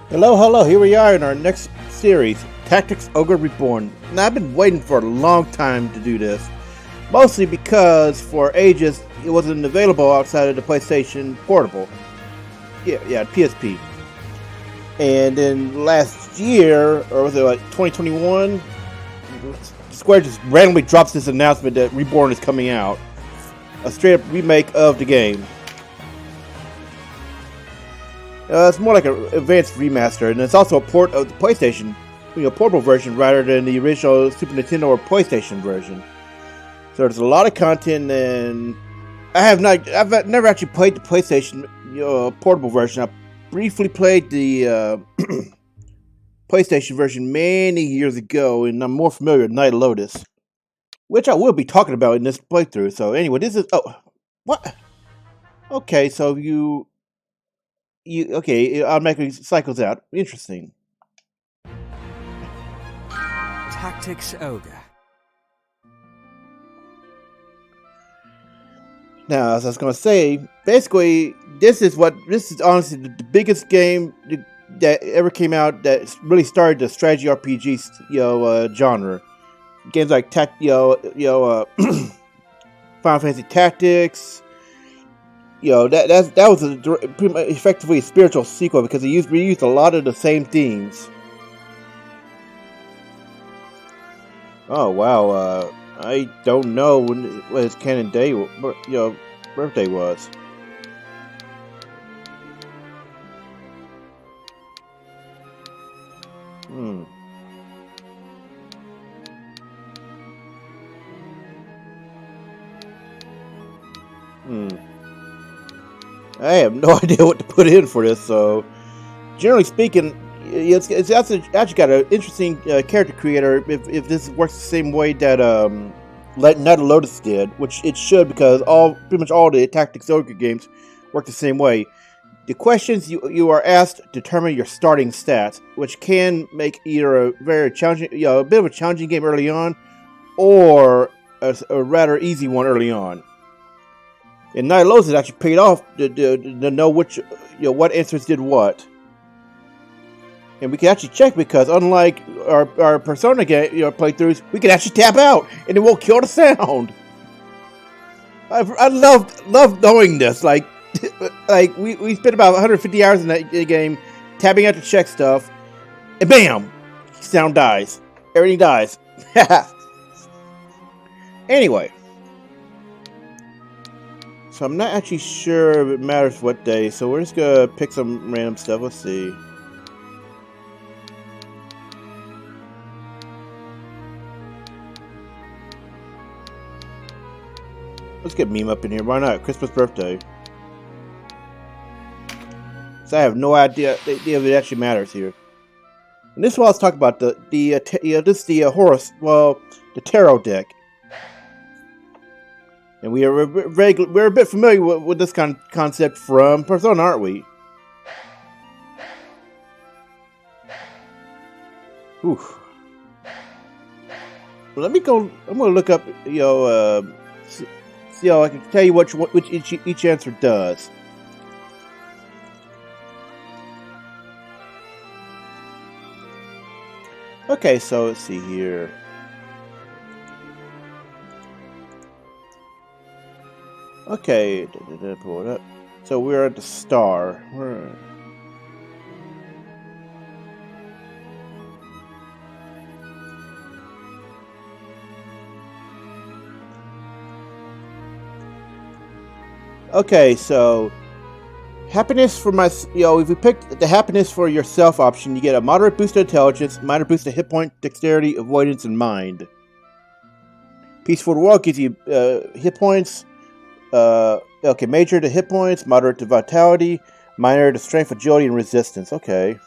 Hello, hello, here we are in our next series, Tactics Ogre Reborn. Now, I've been waiting for a long time to do this, mostly because for ages it wasn't available outside of the PlayStation Portable. Yeah, PSP. And then last year, or was it like 2021, Square just randomly drops this announcement that Reborn is coming out. A straight up remake of the game. It's more like an advanced remaster, and it's also a port of the PlayStation, portable version rather than the original Super Nintendo or PlayStation version. So there's a lot of content, and I've never actually played the PlayStation portable version. I briefly played the PlayStation version many years ago, and I'm more familiar with Night Lotus, which I will be talking about in this playthrough. So anyway, this is what? Okay, so it automatically cycles out. Interesting. Tactics Ogre. Now, as I was going to say, basically, this is honestly the biggest game that ever came out that really started the strategy RPG genre. Games like Final Fantasy Tactics. That was pretty much effectively a spiritual sequel because it reused a lot of the same themes. Oh wow! I don't know what his canon day, birthday was. Hmm. I have no idea what to put in for this. So, generally speaking, it's actually got an interesting character creator. If this works the same way that Night of Lotus did, which it should, because pretty much all the Tactics Ogre games work the same way. The questions you are asked determine your starting stats, which can make either a very challenging, a bit of a challenging game early on, or a rather easy one early on. And Night Lotus has actually paid off to know which, what answers did what. And we can actually check because unlike our Persona game, playthroughs, we can actually tap out and it won't kill the sound. I love knowing this. Like we spent about 150 hours in that game tapping out to check stuff, and bam, sound dies. Everything dies. Anyway. So I'm not actually sure if it matters what day, so we're just gonna pick some random stuff. Let's see. Let's get meme up in here. Why not? Christmas birthday. So I have no idea if it actually matters here. And this is what I was talking about the Horus, the tarot deck. And we're a bit familiar with this concept from Persona, aren't we? Oof. Well, let me go. I'm gonna look up, see how I can tell you which each answer does. Okay, so let's see here. Okay, pull it up. So we're at the star. Okay, so happiness for if we pick the happiness for yourself option, you get a moderate boost to intelligence, minor boost to hit point, dexterity, avoidance, and mind. Peaceful to World gives you hit points. Major to hit points, moderate to vitality, minor to strength, agility, and resistance. Okay.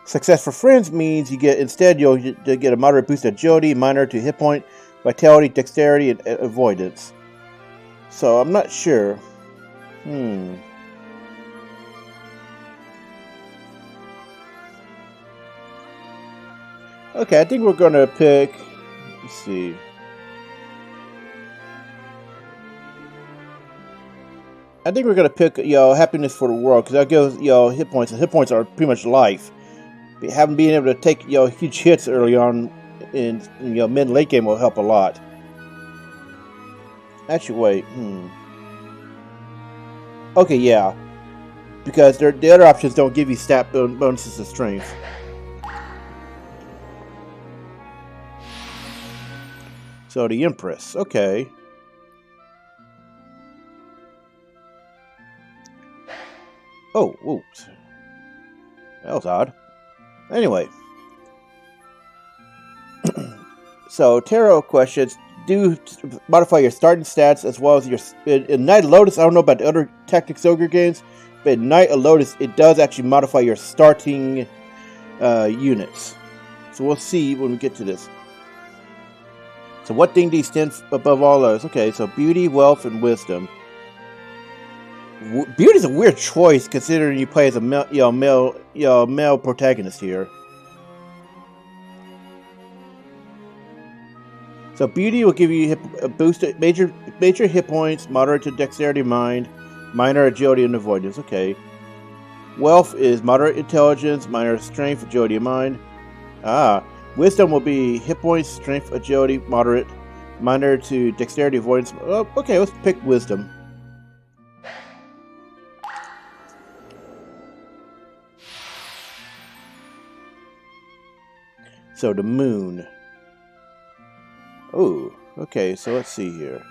Success for Friends means you'll get a moderate boost to agility, minor to hit point, vitality, dexterity, and avoidance. So I'm not sure. Okay, I think we're gonna pick. Let's see. I think we're gonna pick, happiness for the world, because that gives, hit points, and hit points are pretty much life. Having been able to take, huge hits early on in, mid and late game will help a lot. Actually, wait, Okay, yeah. Because the other options don't give you stat bonuses to strength. So the Empress, okay. Oh, oops. That was odd. Anyway. So, tarot questions do modify your starting stats as well as your... In Knight of Lotus, I don't know about the other Tactics Ogre games, but in Knight of Lotus, it does actually modify your starting units. So we'll see when we get to this. So what thing do you stand above all others? Okay, so beauty, wealth, and wisdom. Beauty is a weird choice considering you play as a male protagonist here. So beauty will give you a boost to major hit points, moderate to dexterity, mind, minor agility, and avoidance. Okay. Wealth is moderate intelligence, minor strength, agility, and mind. Wisdom will be hit points, strength, agility, moderate, minor to dexterity, avoidance. Oh, okay, let's pick wisdom. So the moon. Oh, okay, so let's see here.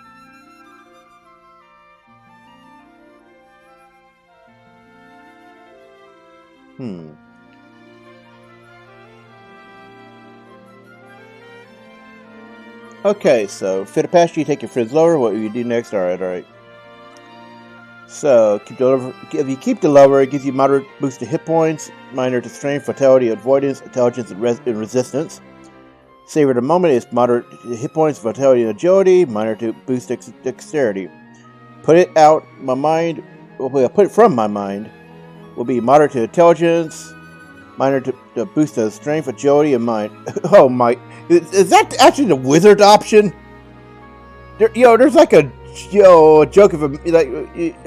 Okay, so fit a past you take your friends lower. What will you do next? Alright. So if you keep the lower, it gives you moderate boost to hit points, minor to strength, vitality, avoidance, intelligence, and resistance. Savor the moment is moderate to hit points, vitality, and agility, minor to boost dexterity. Put it out my mind. Well, put it from my mind. Will be moderate to intelligence, minor to boost the strength, agility, and mind. Oh my! Is that actually the wizard option? There's like a joke of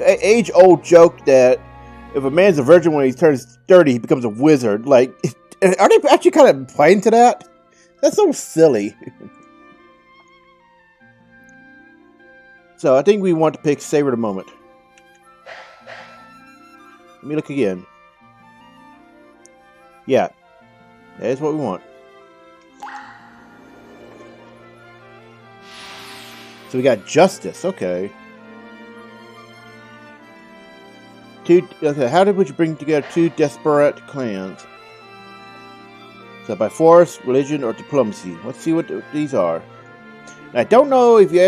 age-old joke that if a man's a virgin when he turns 30, he becomes a wizard. Like, are they actually kind of playing to that? That's so silly. So I think we want to pick savor the moment. Let me look again. Yeah, that's what we want. So we got justice. Okay. How would you bring together two desperate clans? So by force, religion, or diplomacy. Let's see what these are. I don't know if you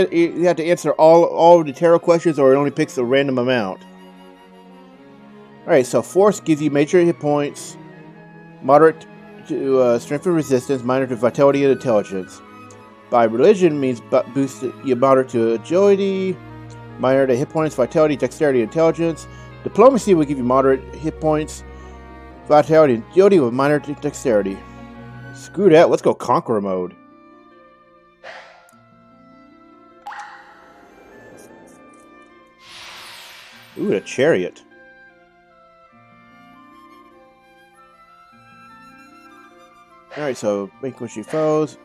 have to answer all of the tarot questions or it only picks a random amount. Alright, so force gives you major hit points, moderate to strength and resistance, minor to vitality and intelligence. By religion means boost your moderate to agility, minor to hit points, vitality, dexterity, intelligence. Diplomacy will give you moderate hit points, vitality, and agility with minor to dexterity. Screw that, let's go conqueror mode. Ooh, a chariot. Alright, so vanquish your foes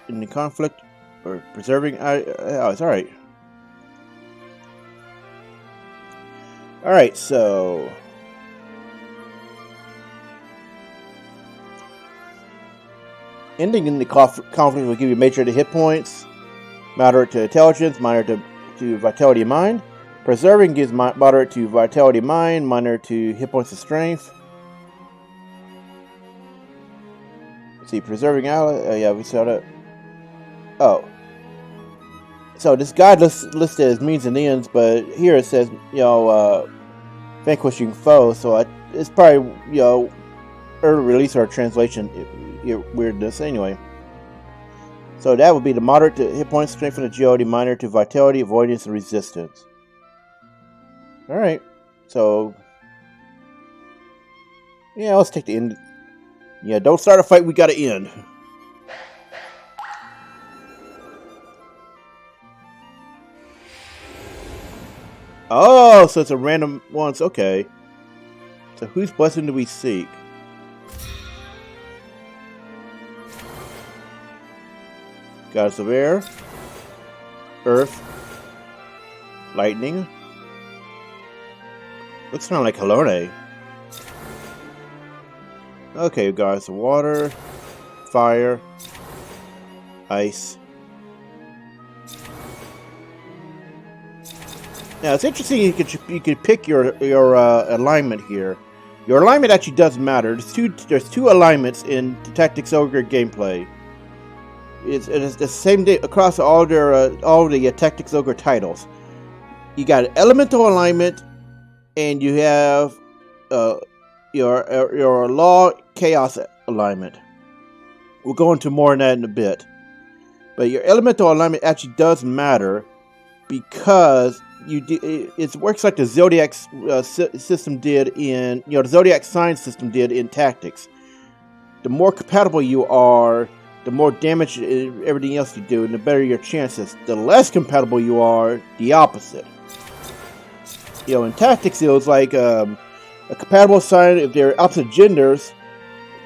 in the conflict or preserving. Oh, it's alright. Alright, so ending in the conflict will give you major to hit points, moderate to intelligence, minor to vitality and mind. Preserving gives moderate to vitality mind, minor to hit points of strength. Let's see, preserving ally. Oh yeah, we saw that. Oh. So this guide listed as means and ends, but here it says, vanquishing foes, so it's probably, early release or translation weirdness anyway. So that would be the moderate to hit points, strength and agility, minor to vitality, avoidance, and resistance. Alright, so yeah, let's take the end. Yeah, don't start a fight, we gotta end. Oh, so it's a random once. Okay. So whose blessing do we seek? Goddess of air, earth, lightning. Looks kind of like Halone. Okay, goddess of water, fire, ice. Now it's interesting. You could pick your alignment here. Your alignment actually does matter. There's two alignments in the Tactics Ogre gameplay. It's the same day across all the Tactics Ogre titles. You got elemental alignment, and you have your law chaos alignment. We'll go into more on that in a bit. But your elemental alignment actually does matter because it works like the Zodiac system did in the Zodiac sign system did in Tactics. The more compatible you are, the more damage everything else you do, and the better your chances. The less compatible you are, the opposite. In Tactics, it was like a compatible sign. If they're opposite genders,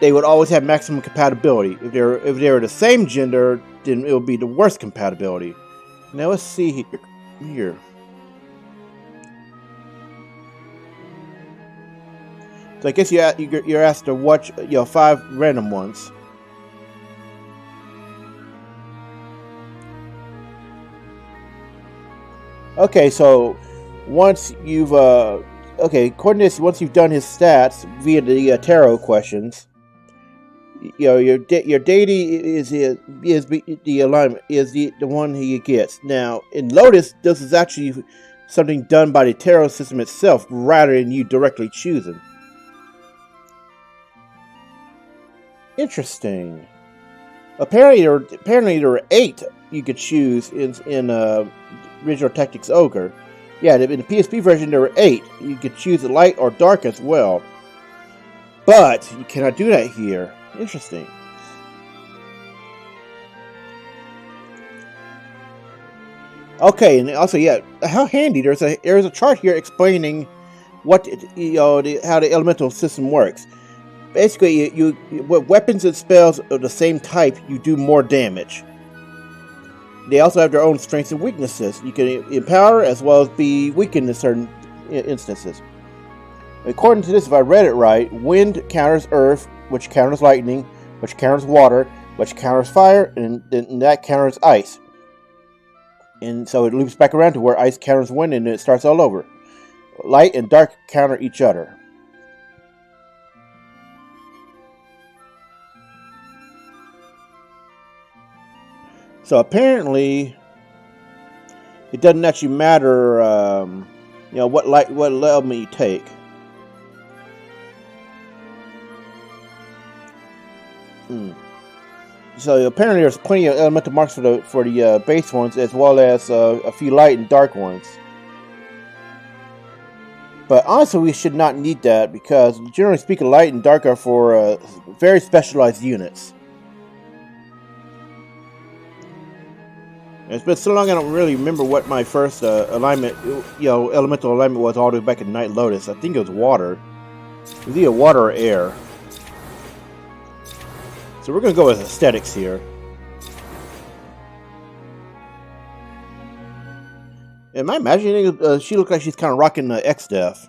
they would always have maximum compatibility. If they're the same gender, then it would be the worst compatibility. Now let's see here. So I guess you're asked to watch 5 random ones. Okay, so once you've according to this, once you've done his stats via the tarot questions, your deity is the alignment is the one he gets. Now in Lotus, this is actually something done by the tarot system itself rather than you directly choosing. Interesting. Apparently there are 8 you could choose in original Tactics Ogre. Yeah, in the PSP version there were 8. You could choose the light or dark as well. But you cannot do that here. Interesting. Okay, and also how handy. There's a chart here explaining what how the elemental system works. Basically, with weapons and spells of the same type, you do more damage. They also have their own strengths and weaknesses. You can empower as well as be weakened in certain instances. According to this, if I read it right, wind counters earth, which counters lightning, which counters water, which counters fire, and that counters ice. And so it loops back around to where ice counters wind, and it starts all over. Light and dark counter each other. So apparently, it doesn't actually matter, what element you take. So apparently, there's plenty of elemental marks for the base ones, as well as a few light and dark ones. But honestly, we should not need that because, generally speaking, light and dark are for very specialized units. It's been so long I don't really remember what my first alignment, elemental alignment was all the way back in Night Lotus. I think it was water. It was either water or air. So we're going to go with aesthetics here. Am I imagining she looks like she's kind of rocking the X-Def?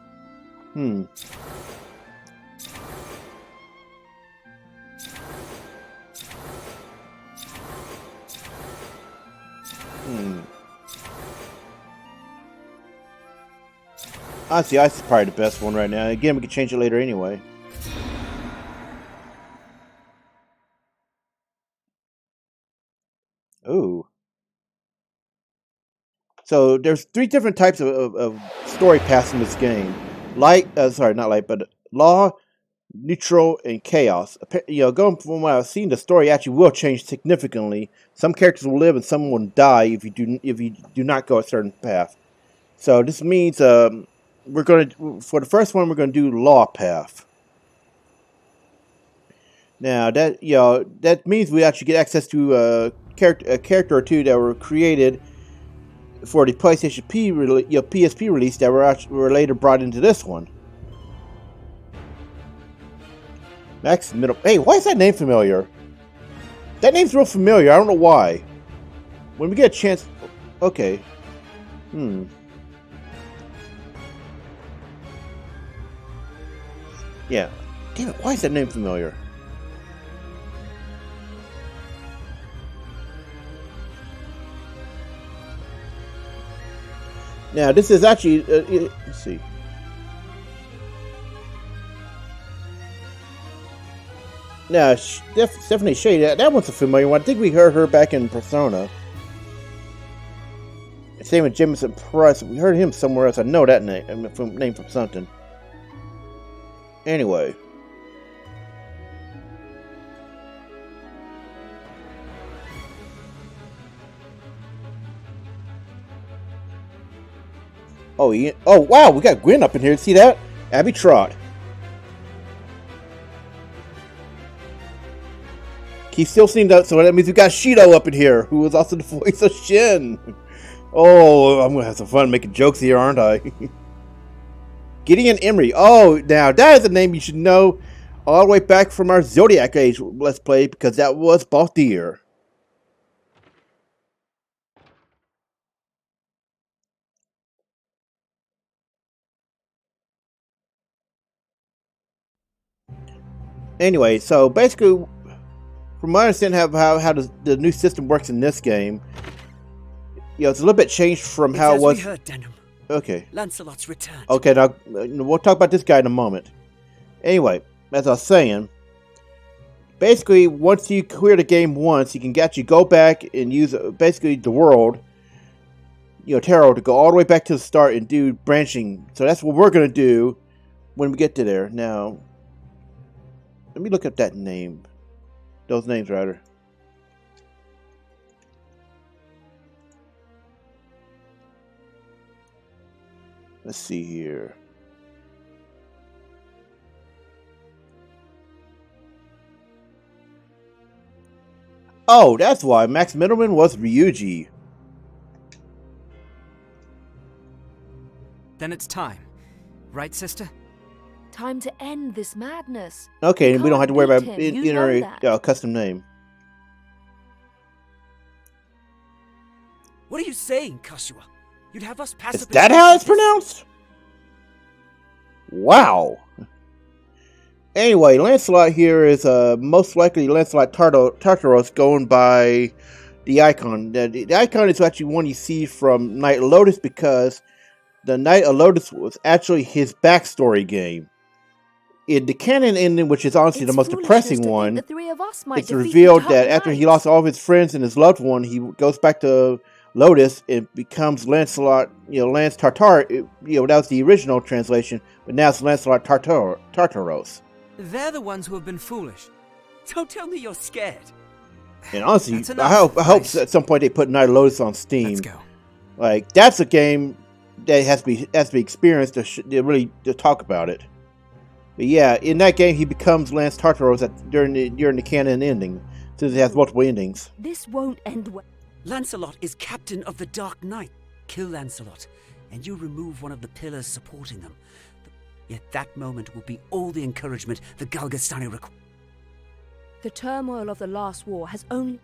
Honestly, ice is probably the best one right now. Again, we can change it later anyway. Ooh. So there's 3 different types of story paths in this game. Not light, but law, neutral, and chaos. Going from what I've seen, the story actually will change significantly. Some characters will live and some will die if you do not go a certain path. So this means for the first one we're going to do law path. Now that means we actually get access to a character or 2 that were created for the PlayStation PSP release that were later brought into this one. Max Middle. Hey, why is that name familiar? That name's real familiar. I don't know why. When we get a chance. Okay. Yeah. Damn it, why is that name familiar? Now, this is actually. Let's see. Now, Stephanie Shea, that one's a familiar one. I think we heard her back in Persona. Same with Jameson Price. We heard him somewhere else. I know that name from something. Anyway. Oh, yeah. Oh, wow, we got Gwen up in here. See that? Abby Trott. He's still seeing that, so that means we got Shido up in here, who was also the voice of Shin. Oh, I'm gonna have some fun making jokes here, aren't I? Gideon Emery. Oh, now that is a name you should know all the way back from our Zodiac Age Let's Play, because that was Balthier. Anyway, so basically, from my understanding how the new system works in this game, it's a little bit changed from how it was. We heard, Denham. Okay. Lancelot's returned. Okay, now we'll talk about this guy in a moment. Anyway, as I was saying, basically once you clear the game once, you can actually go back and use basically the world, tarot, to go all the way back to the start and do branching. So that's what we're gonna do when we get to there. Now, let me look up that name. Those names, rather. Let's see here. Oh, that's why Max Middleman was Ryuji. Then it's time. Right, sister? Time to end this madness. Okay, You and we don't have to can't worry beat about him, you know that. custom name. What are you saying, Kashua? You'd have us pass Is up that how it's pronounced? Wow. Anyway, Lancelot here is most likely Lancelot Tartaros, going by the icon. The icon is actually one you see from Night of Lotus, because the Night of Lotus was actually his backstory game. In the canon ending, which is honestly the most depressing one, it's revealed that after he lost all of his friends and his loved one, he goes back to Lotus and becomes Lancelot, Lance Tartar. That was the original translation, but now it's Lancelot Tartaros. They're the ones who have been foolish. Don't tell me you're scared. And honestly, That's I hope enough. at some point they put Night of Lotus on Steam. Let's go. Like, that's a game that has to be experienced to really talk about it. But yeah, in that game he becomes Lance Tartaros during the canon ending, since it has multiple endings. This won't end well. Lancelot is captain of the Dark Knight. Kill Lancelot, and you remove one of the pillars supporting them. Yet that moment will be all the encouragement the Galgastani require. The turmoil of the last war has only...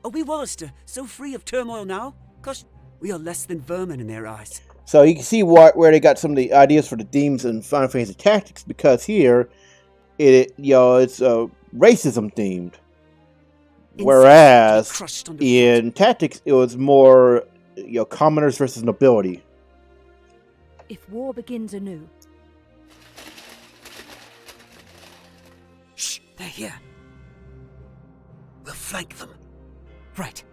Are we, Wallister, so free of turmoil now? Gosh, we are less than vermin in their eyes. So you can see where they got some of the ideas for the themes in Final Fantasy Tactics, because here it's racism themed. Whereas in Tactics it was more commoners versus nobility. If war begins anew... Shh, they're here. We'll flank them. Right.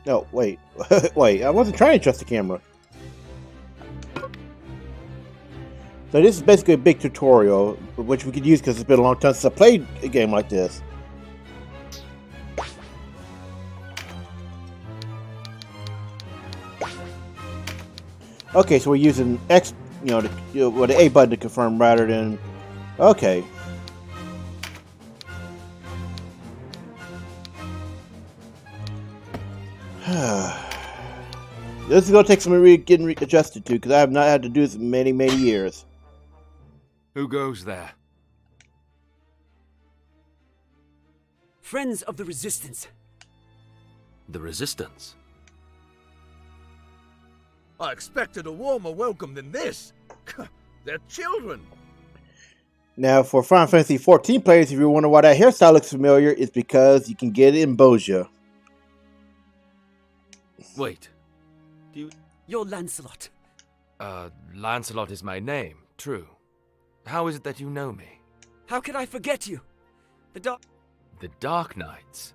No, wait. Wait, I wasn't trying to trust the camera. So this is basically a big tutorial, which we could use because it's been a long time since I played a game like this. Okay, so we're using X, with the A button to confirm rather than. Okay. This is gonna take some getting adjusted to because I have not had to do this in many, many years. Who goes there? Friends of the Resistance. The Resistance? I expected a warmer welcome than this. They're children. Now, for Final Fantasy XIV players, if you wonder why that hairstyle looks familiar, it's because you can get it in Boja. Wait. You're Lancelot. Lancelot is my name, true. How is it that you know me? How could I forget you? The Dark Knights?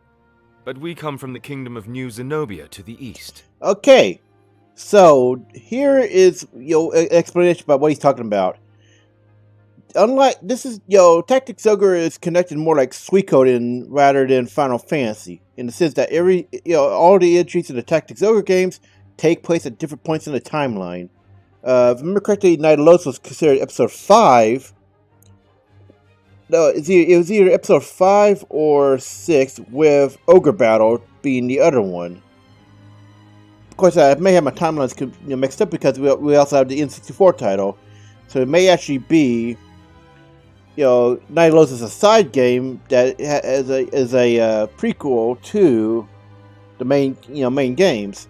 But we come from the kingdom of New Zenobia to the east. Okay, so here is an explanation about what he's talking about. Unlike Tactics Ogre is connected more like Suikoden rather than Final Fantasy, in the sense that all the entries in the Tactics Ogre games take place at different points in the timeline. If I remember correctly, Night of Los was considered episode 5. No, it was either episode 5 or 6, with Ogre Battle being the other one. Of course, I may have my timelines mixed up because we also have the N64 title, so it may actually be, Night of Los is a side game that is a prequel to the main games.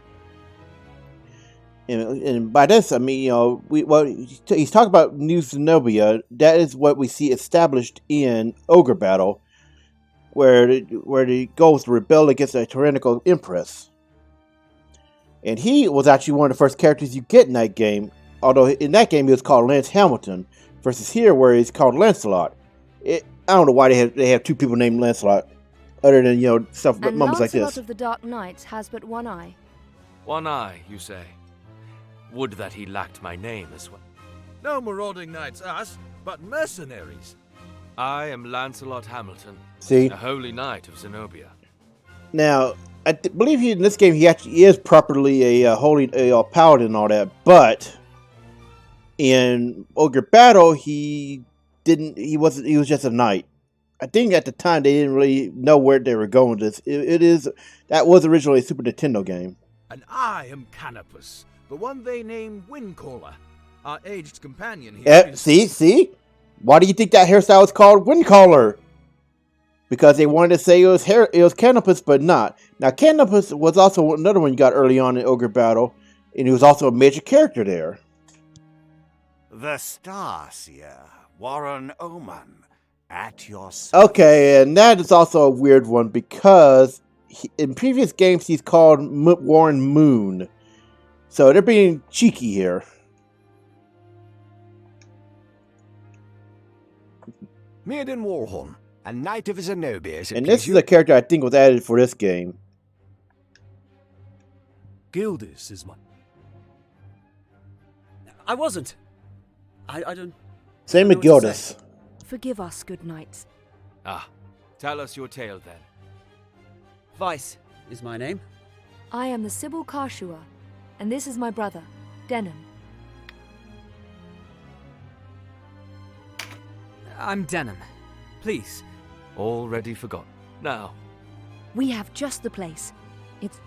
And by this, I mean, he's talking about New Zenobia. That is what we see established in Ogre Battle, where the goal is to rebel against a tyrannical empress. And he was actually one of the first characters you get in that game, although in that game he was called Lance Hamilton, versus here where he's called Lancelot. I don't know why they have two people named Lancelot, other than stuff and moments like Lancelot this. of the Dark Knights has but one eye. One eye, you say? Would that he lacked my name as well. No marauding knights us, but mercenaries. I am Lancelot Hamilton, See? a holy knight of Zenobia. Now, I believe in this game he actually is properly a holy paladin and all that, but in Ogre Battle he was just a knight. I think at the time they didn't really know where they were going with this. That was originally a Super Nintendo game. And I am Canopus, the one they named Windcaller. Our aged companion here See? Why do you think that hairstyle is called Windcaller? Because they wanted to say it was Canopus, but not. Now, Canopus was also another one you got early on in Ogre Battle, and he was also a major character there. The Starseer, Warren Oman, at your service. Okay, and that is also a weird one because in previous games he's called Warren Moon. So they're being cheeky here. Maiden Warhorn, a knight of Zenobia. And this is a character I think was added for this game. Gildis is my... I wasn't. I don't... Same with Gildis. Forgive us, good knights. Ah, tell us your tale then. Vice is my name. I am the Sybil Karshua, and this is my brother, Denon. I'm Denon. Please. Already forgotten. Now, We have just the place. It's...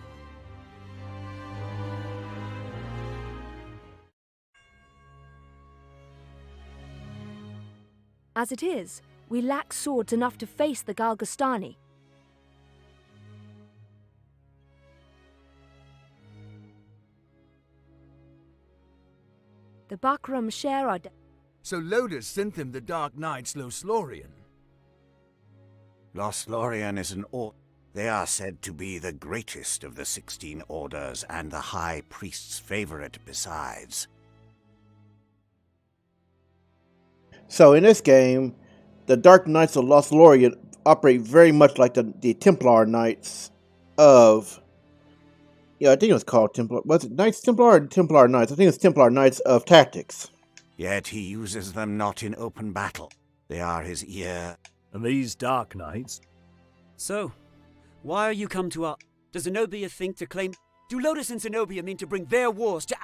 As it is, we lack swords enough to face the Galgastani. The Bakram share our... So Lodus sent them the Dark Knights Loslorian. Loslorian is an order. They are said to be the greatest of the 16 orders and the High Priest's favorite besides. So in this game, the Dark Knights of Lost operate very much like the Templar Knights of... Yeah, I think it was called Templar... Was it Knights Templar or Templar Knights? I think it's Templar Knights of Tactics. Yet he uses them not in open battle. They are his ear. And these Dark Knights? So, why are you come to our... Does Zenobia think to claim... Do Lodus and Zenobia mean to bring their wars to...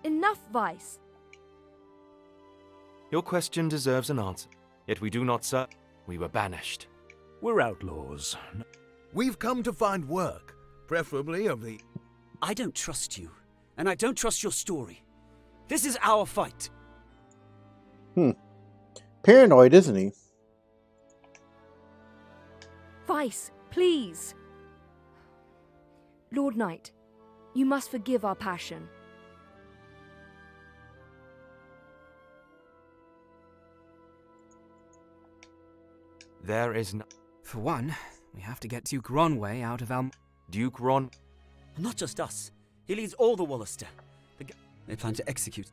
Enough, Vice. Your question deserves an answer. Yet we do not serve. We were banished. We're outlaws. We've come to find work, preferably of the... I don't trust you, and I don't trust your story. This is our fight. Paranoid, isn't he? Vice, please. Lord Knight, you must forgive our passion. There is no... For one, we have to get Duke Ronway out of our... Duke Ron... Not just us. He leads all the Wallister. They plan to execute.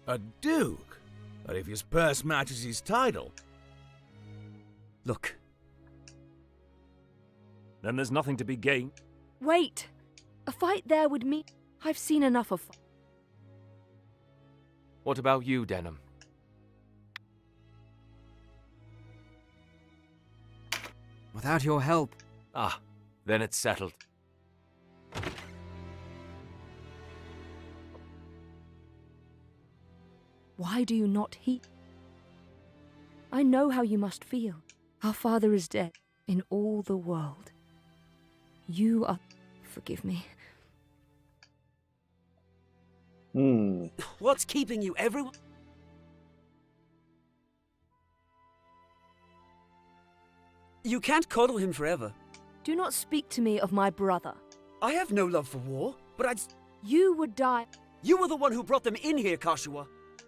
A duke? But if his purse matches his title... Look. Then there's nothing to be gained. Wait! A fight there would mean... I've seen enough of... What about you, Denham? Without your help... Ah, then it's settled. Why do you not heed? I know how you must feel. Our father is dead in all the world. You are... Forgive me. What's keeping you, everyone? You can't coddle him forever. Do not speak to me of my brother. I have no love for war, but I'd... You would die... You were the one who brought them in here, Kashua.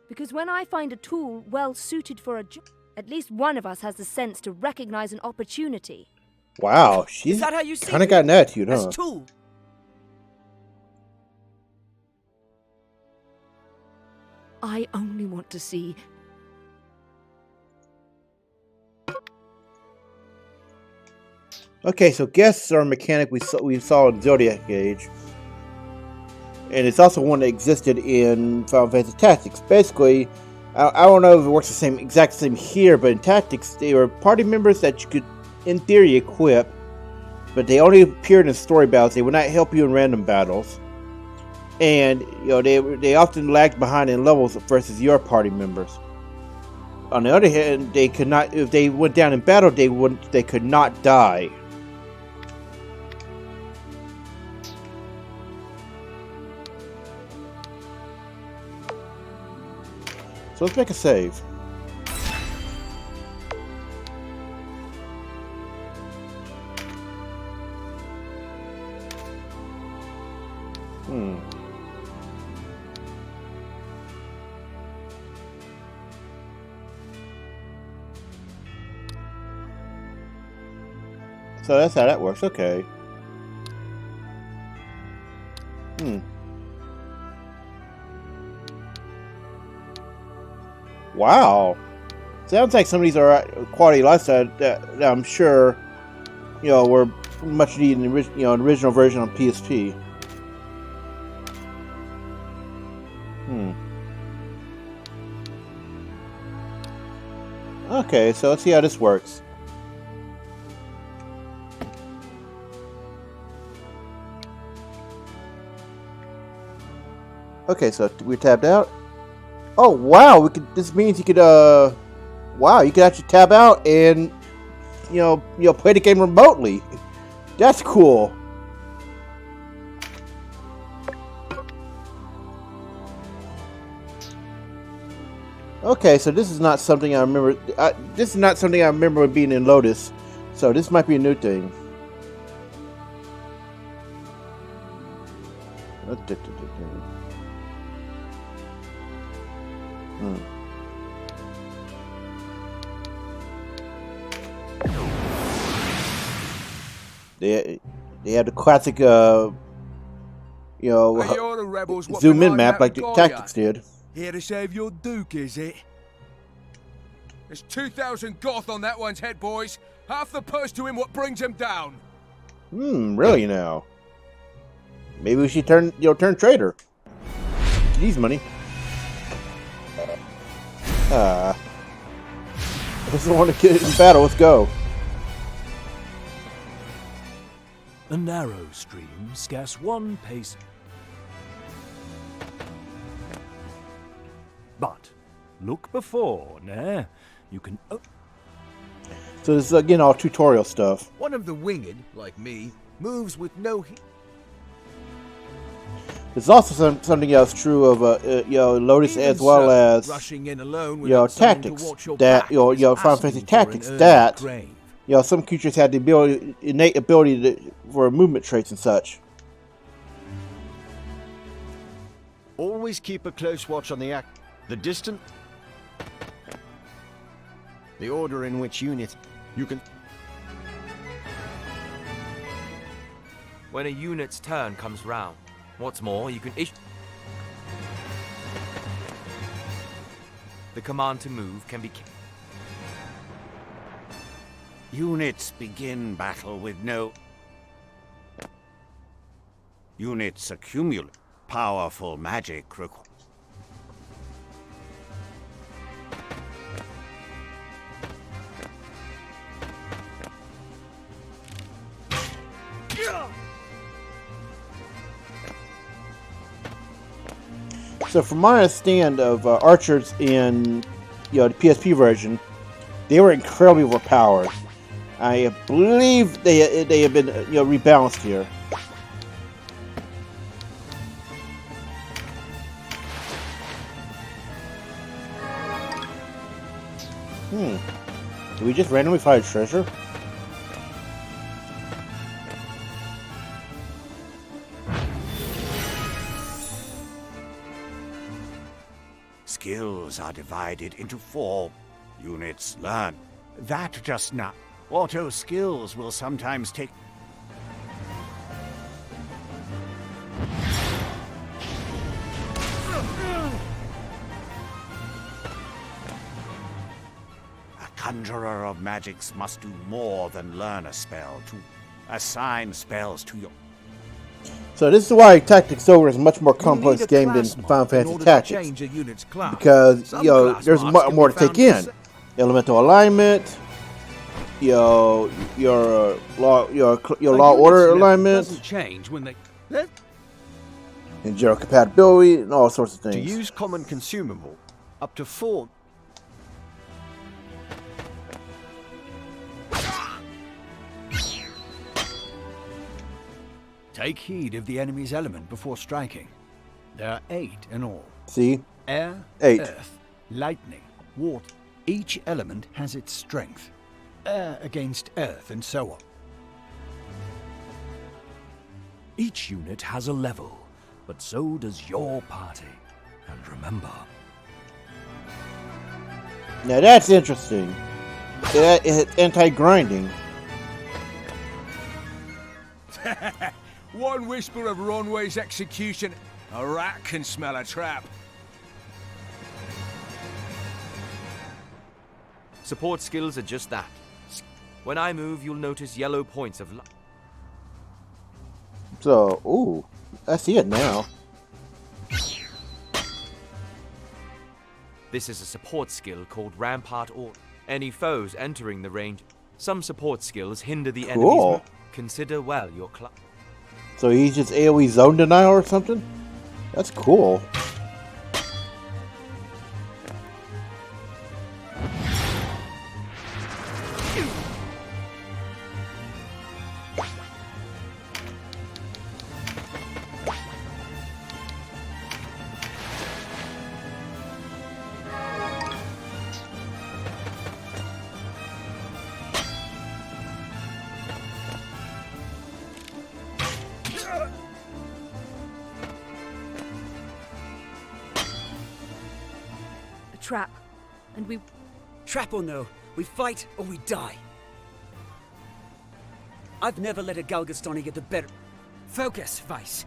Because when I find a tool well suited for a job, at least one of us has the sense to recognize an opportunity. Wow, she's Is that how you see kind of it? got an attitude, huh? As tool. I only want to see... Okay, so guests are a mechanic we saw in Zodiac Age. And it's also one that existed in Final Fantasy Tactics. Basically, I don't know if it works the exact same here, but in Tactics, they were party members that you could, in theory, equip. But they only appeared in story battles. They would not help you in random battles. And, you know, they often lagged behind in levels versus your party members. On the other hand, they could not, if they went down in battle, they could not die. So let's make a save. So that's how that works, okay. Wow. Sounds like some of these are quality lifestyle that I'm sure, you know, were much needed in the original version on PSP. Okay, so let's see how this works. Okay, so we're tabbed out. Oh wow, this means you could wow, you could actually tab out and you know play the game remotely. That's cool. Okay, so this is not something I remember. This is not something I remember being in Lotus. So this might be a new thing. They have the classic, you know, You're the rebels what zoom in been map like the riding out Tactics did. Here to save your Duke, is it? There's 2,000 goth on that one's head, boys. Half the purse to him what brings him down. Really now? Maybe we should turn traitor. Use money. I just want to get in battle. Let's go. A narrow stream, scarce one pace. But look before, nah. You can. So this is again all tutorial stuff. One of the winged, like me, moves with no heat. There's also something else true of Lotus as well as rushing in alone tactics that Final Fantasy tactics that some creatures had the innate ability for movement traits and such. Always keep a close watch on the distant. The order in which units you can. When a unit's turn comes round, what's more, you can issue. The command to move can be. Units begin battle with no. Units accumulate powerful magic requires. So from my understand of archers in the PSP version, they were incredibly overpowered. I believe they have been rebalanced here. Did we just randomly find a treasure? Skills are divided into 4 units. Learn that just not. Auto skills will sometimes take. A conjurer of magics must do more than learn a spell to assign spells to your. So this is why Tactics Ogre is a much more complex game than Final Fantasy Tactics, because there's more to take in. Elemental alignment, your law order alignment, and general compatibility, and all sorts of things. To use common consumable, up to 4. Take heed of the enemy's element before striking. There are 8 in all. See? Air, 8. earth, lightning, water. Each element has its strength. Air against earth and so on. Each unit has a level, but so does your party. And remember... Now that's interesting. It's anti-grinding. One whisper of Ronway's execution, a rat can smell a trap. Support skills are just that. When I move, you'll notice yellow points of light. So, ooh, I see it now. This is a support skill called Rampart Order. Any foes entering the range. Some support skills hinder the enemy's move. Consider well your class. So he's just AoE zone denial or something? That's cool. Trap, and we... Trap or no, we fight or we die. I've never let a Galgastani get the better... Focus, Vice.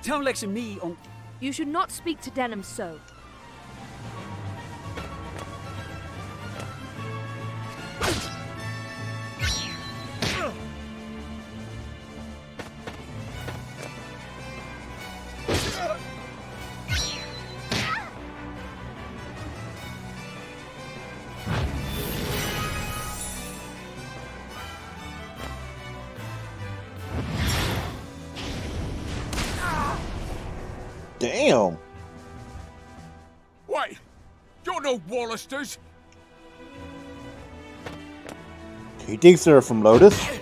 Don't lecture me on... You should not speak to Denim so. Damn. Wait, no Wallisters. He thinks they're from Lotus.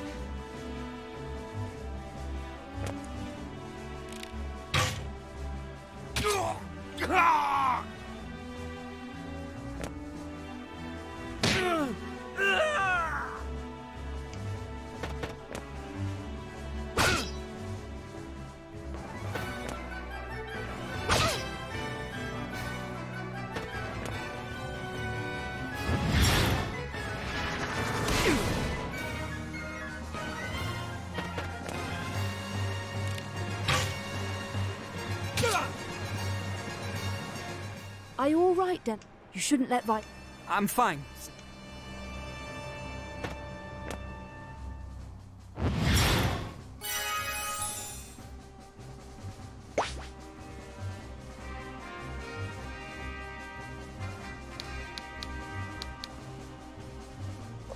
Are you all right, then? You shouldn't let Vi... I'm fine.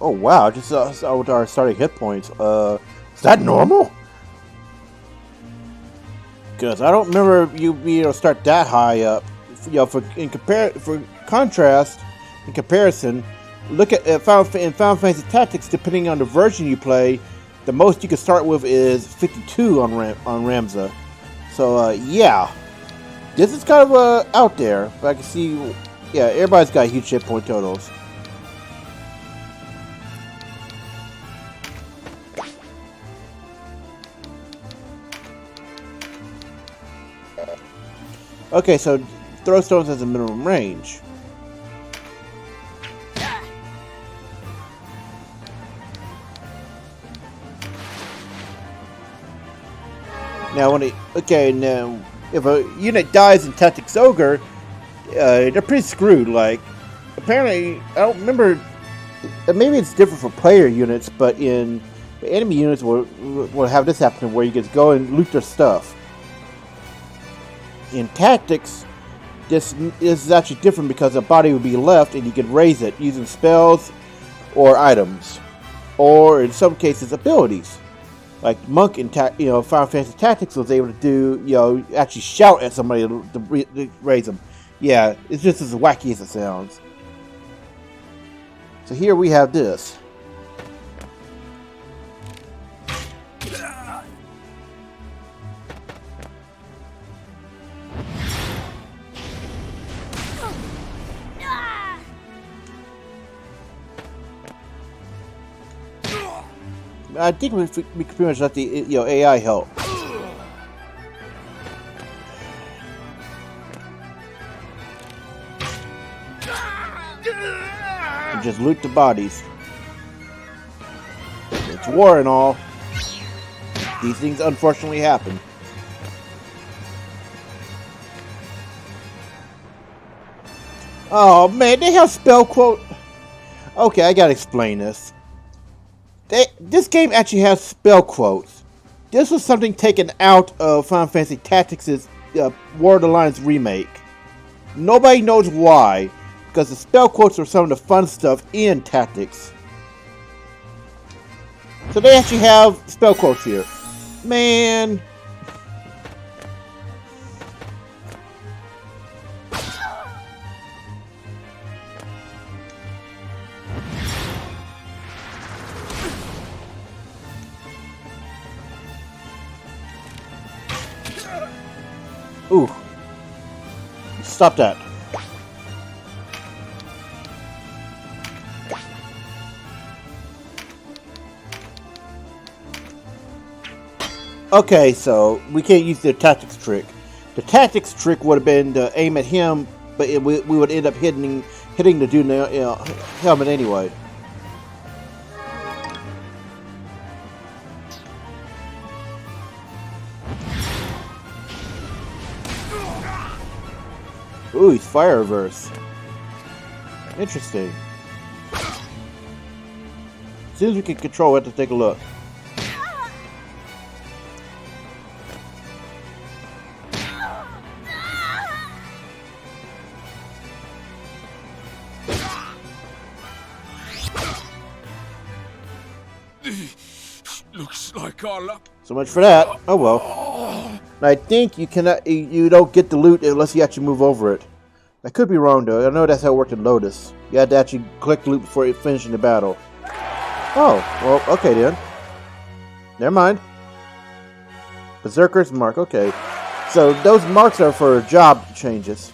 Oh wow! Just saw with our starting hit points. Is that normal? Because I don't remember you being able to start that high up. For contrast, in comparison, look at Final Fantasy Tactics. Depending on the version you play, the most you can start with is 52 on Ramza. So yeah, this is kind of out there. But I can see, yeah, everybody's got huge hit point totals. Okay, so throw stones has a minimum range. Now, now if a unit dies in Tactics Ogre, they're pretty screwed. Like, apparently, I don't remember. Maybe it's different for player units, but in enemy units, will have this happen where you get to go and loot their stuff. In Tactics, this is actually different because a body would be left and you can raise it using spells or items, or in some cases abilities. Like Monk in Final Fantasy Tactics was able to do, actually shout at somebody to raise them. Yeah, it's just as wacky as it sounds. So here we have this. I think we could pretty much let the AI help. And just loot the bodies. It's war and all. These things unfortunately happen. Oh man, they have spell quote. Okay, I gotta explain this. This game actually has spell quotes. This was something taken out of Final Fantasy Tactics' War of the Alliance remake. Nobody knows why, because the spell quotes are some of the fun stuff in Tactics. So they actually have spell quotes here. Man. Ooh. Stop that. Okay, so we can't use the tactics trick. The tactics trick would have been to aim at him, but we would end up hitting the dude in the helmet anyway. Ooh, he's fire reverse. Interesting. As soon as we can control it, to take a look. Looks like our luck. So much for that. Oh well. I think you cannot. You don't get the loot unless you actually move over it. I could be wrong though. I know that's how it worked in Lotus. You had to actually click the loop before finishing the battle. Oh, well, okay then. Never mind. Berserker's mark, okay. So those marks are for job changes.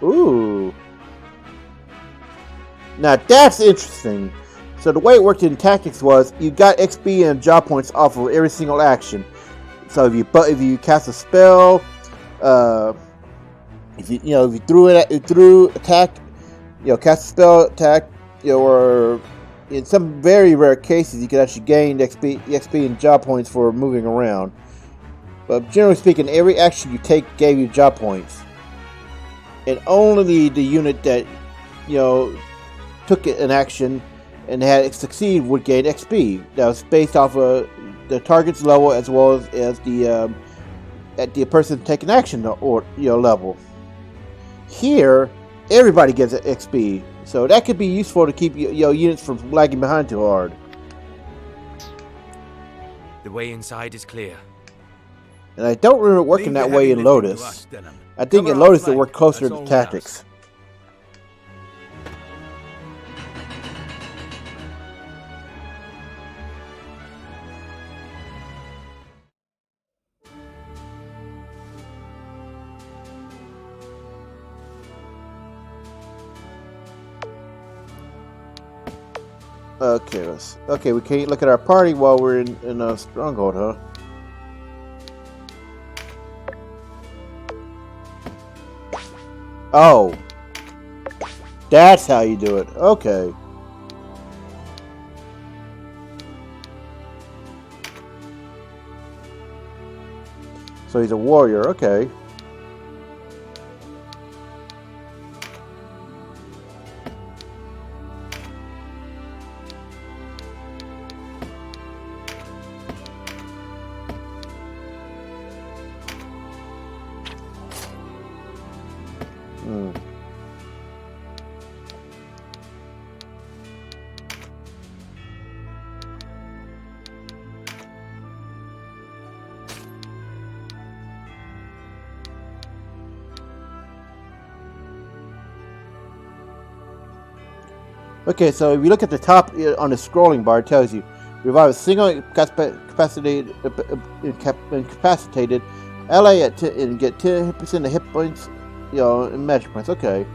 Ooh. Now that's interesting. So the way it worked in tactics was you got XP and job points off of every single action. So if you cast a spell, if you threw attack, cast a spell attack, or in some very rare cases you could actually gain XP and job points for moving around. But generally speaking, every action you take gave you job points. And only the unit that, took an action and had it succeed would gain XP. That was based off of the target's level as well as the person taking action or level. Here, everybody gets an XP, so that could be useful to keep units from lagging behind too hard. The way inside is clear. And I don't remember working that way in Lotus. I think in Lotus it worked closer to tactics. Okay, we can't look at our party while we're in a stronghold, huh? Oh, that's how you do it. Okay. So he's a warrior. Okay. Okay, so if you look at the top on the scrolling bar, it tells you revive a single incapacitated ally and get 10% of hit points, and magic points. Okay,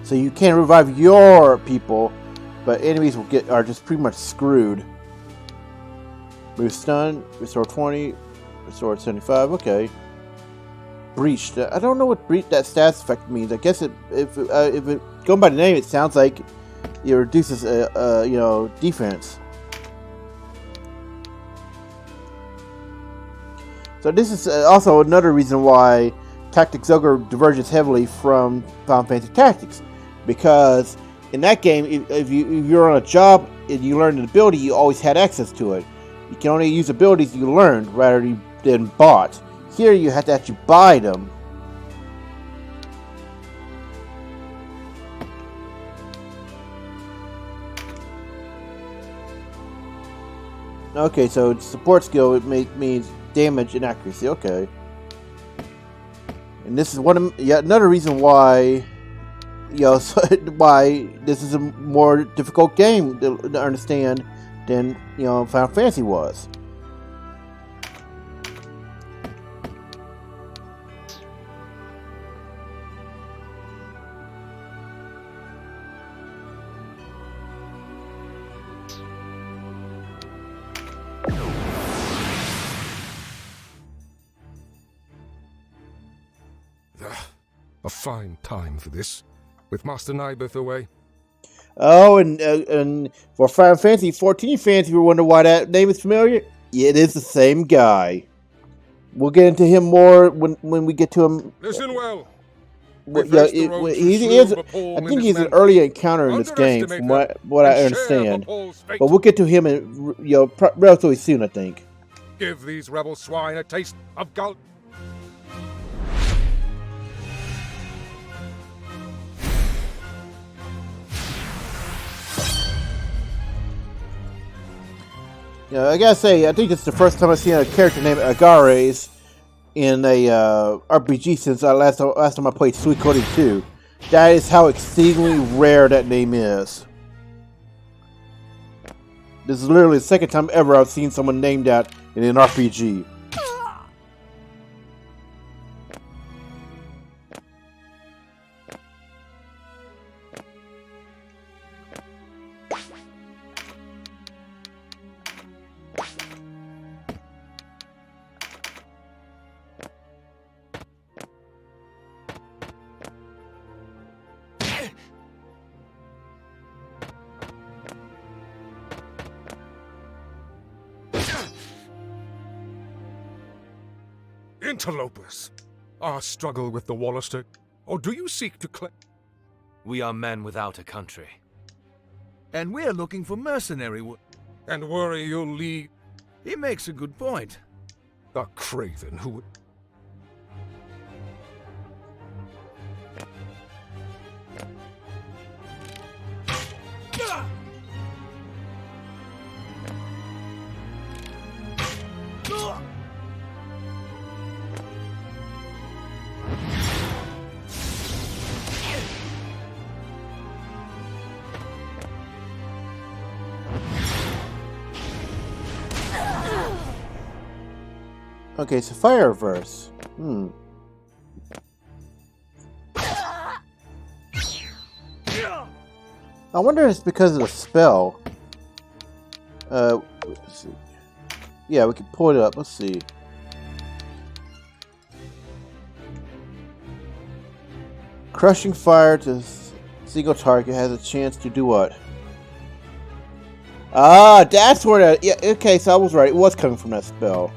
so you can revive your people, but enemies are just pretty much screwed. Move stun, restore 20, restore 75. Okay. Breached. I don't know what that status effect means. I guess if it going by the name, it sounds like it reduces defense. So this is also another reason why Tactics Ogre diverges heavily from Final Fantasy Tactics, because in that game, if you're on a job and you learn an ability, you always had access to it. You can only use abilities you learned rather than bought. Here you have to actually buy them. Okay, so support skill means damage and accuracy. Okay, and this is another reason why why this is a more difficult game to understand than Final Fantasy was. A fine time for this, with Master Nybeth away. Oh, and for Final Fantasy 14 fans, if you wonder why that name is familiar, yeah, it is the same guy. We'll get into him more when we get to him. Listen well. He is. I think he's an early encounter in this game, from what I understand. But we'll get to him relatively soon, I think. Give these rebel swine a taste of gold. I gotta say, I think it's the first time I've seen a character named Agares in a RPG since last time I played Suikoden 2. That is how exceedingly rare that name is. This is literally the second time ever I've seen someone named that in an RPG. Interlopers, our struggle with the Wallister, or do you seek to claim? We are men without a country. And we're looking for mercenary work. And worry you'll lead He makes a good point. a craven who would... Okay, so fire reverse. I wonder if it's because of the spell. Let's see. Yeah, we can pull it up. Let's see. Crushing fire to single target has a chance to do what? Ah, that's where that. Yeah, okay, so I was right. It was coming from that spell.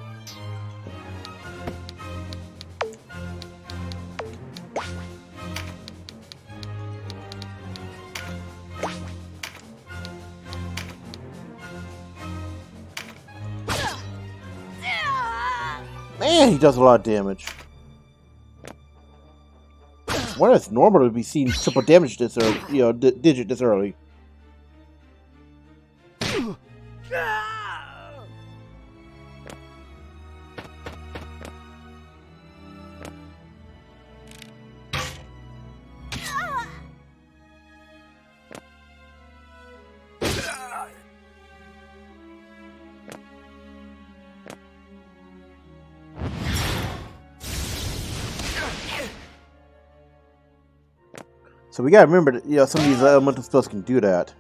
Man, he does a lot of damage. Why is it normal to be seeing triple damage this early? Digit this early. So we gotta remember that some of these elemental spells can do that.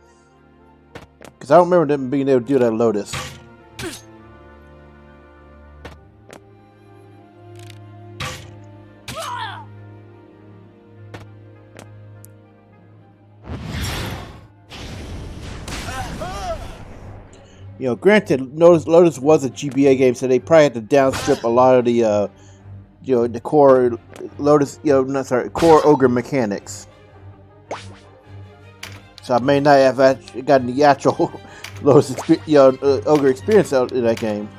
Because I don't remember them being able to do that Lotus. Granted, Lotus was a GBA game, so they probably had to downstrip a lot of the the core Lotus, core Ogre mechanics. So I may not have gotten the actual Lotus Ogre experience out in that game.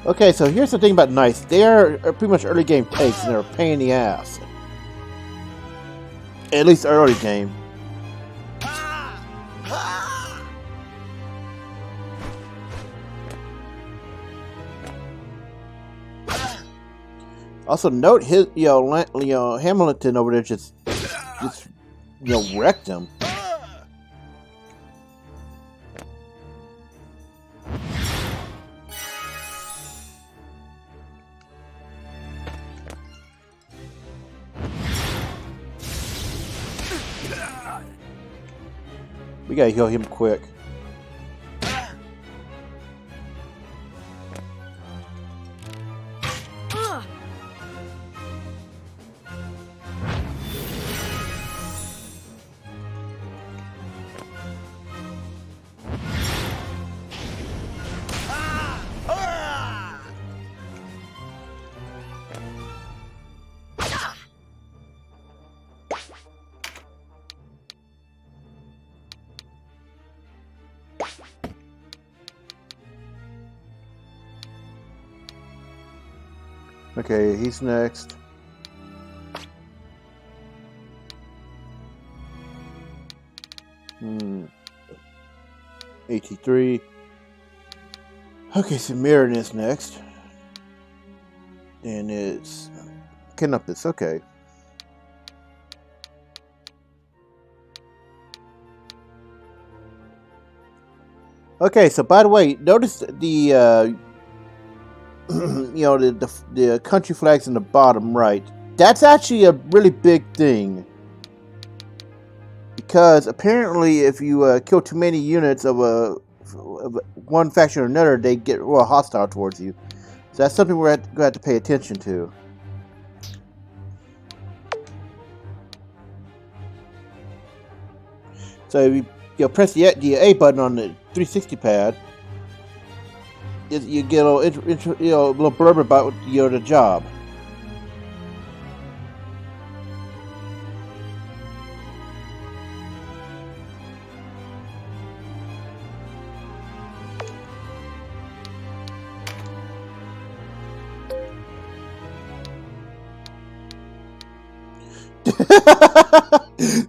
Okay, so here's the thing about Knights. They are pretty much early game takes, and they're a pain in the ass. At least early game. Also, note his, Hamilton over there just wrecked him. We gotta heal him quick. Okay, he's next. AT3. Okay, so Mirren is next. And it's Canopus, okay. Okay, so by the way, notice the you know, the country flags in the bottom right. That's actually a really big thing. Because apparently if you kill too many units of one faction or another, they get real hostile towards you. So that's something we're going to have to pay attention to. So if you press the A button on the 360 pad, you get a little blurb about the job.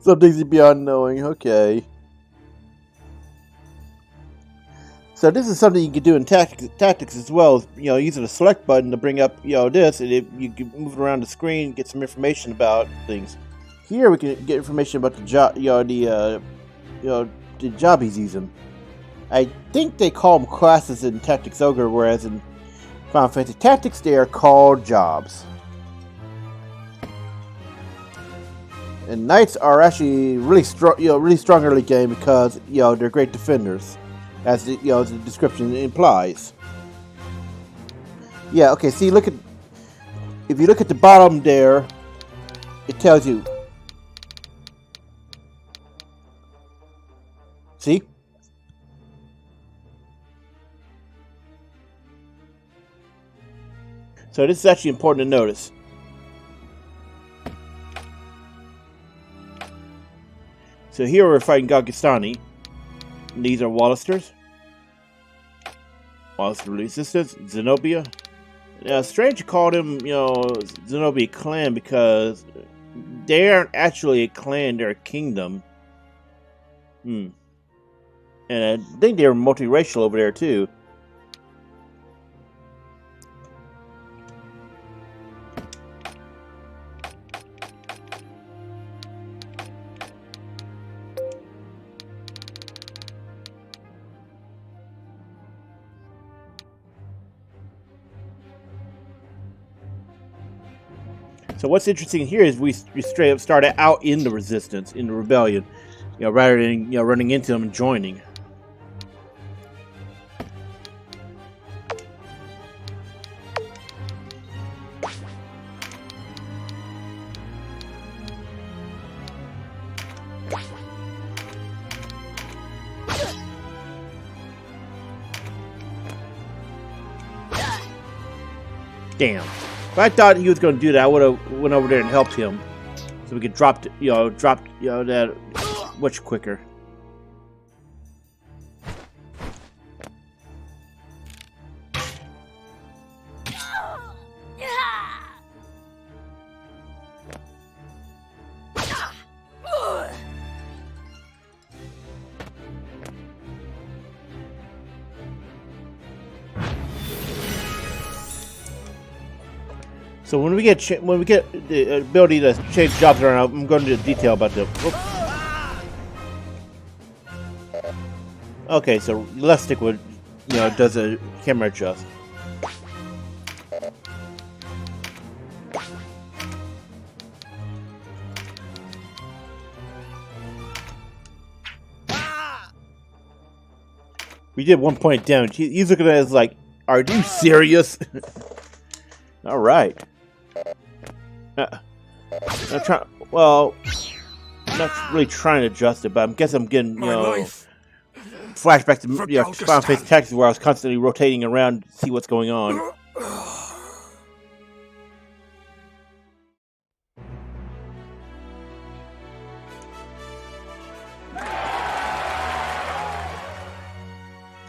Some things beyond knowing. Okay. So this is something you can do in tactics as well. Using the select button to bring up this, and you can move it around the screen, get some information about things. Here we can get information about the job. The job he's using. I think they call them classes in Tactics Ogre, whereas in Final Fantasy Tactics they are called jobs. And knights are actually really strong, really strong early game because they're great defenders, as the the description implies. Yeah. Okay. See, if you look at the bottom there, it tells you. See. So this is actually important to notice. So here we're fighting Galgastani. These are Wallisters. Wallister Resistance, Zenobia. Now, strange to call them, Zenobia clan because they aren't actually a clan; they're a kingdom. And I think they're multiracial over there too. So what's interesting here is we straight up started out in the resistance, in the rebellion, rather than running into them and joining. Damn. If I thought he was going to do that, I would have went over there and helped him, so we could drop that much quicker. So when we get the ability to change jobs around, I'm going into detail about them. Okay, so left stick would does a camera adjust. We did 1 point damage. He's looking at us like, "Are you serious?" All right. Well, I'm not really trying to adjust it, but I guess I'm getting, flashback to Final Fantasy Tactics where I was constantly rotating around to see what's going on.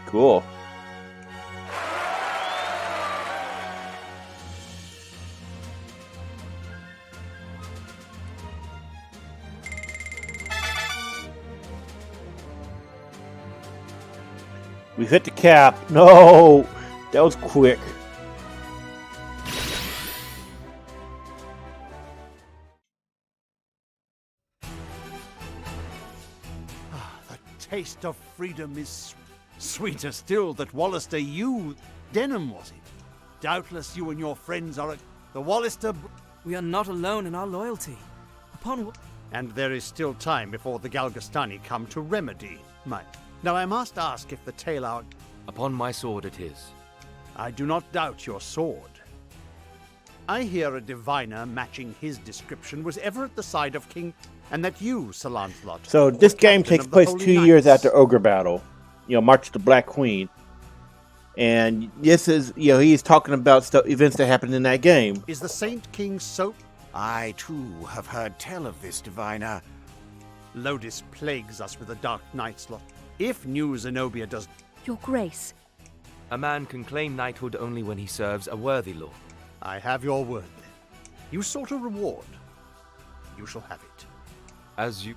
Cool. We've hit the cap. No! That was quick. The taste of freedom is sweeter still that Wallister, you... Denham, was it? Doubtless you and your friends are the Wallister... We are not alone in our loyalty. And there is still time before the Galgastani come to remedy my... Now I must ask if the tale our... Upon my sword it is. I do not doubt your sword. I hear a diviner matching his description was ever at the side of King... And that you, Sir Lancelot... So this game takes place 2 years after Ogre Battle. March of the Black Queen. And this is, he's talking about events that happened in that game. Is the Saint King so... I, too, have heard tell of this diviner. Lodis plagues us with a dark night's lot. If New Zenobia does... Your Grace. A man can claim knighthood only when he serves a worthy lord. I have your word, then. You sought a reward. You shall have it. As you...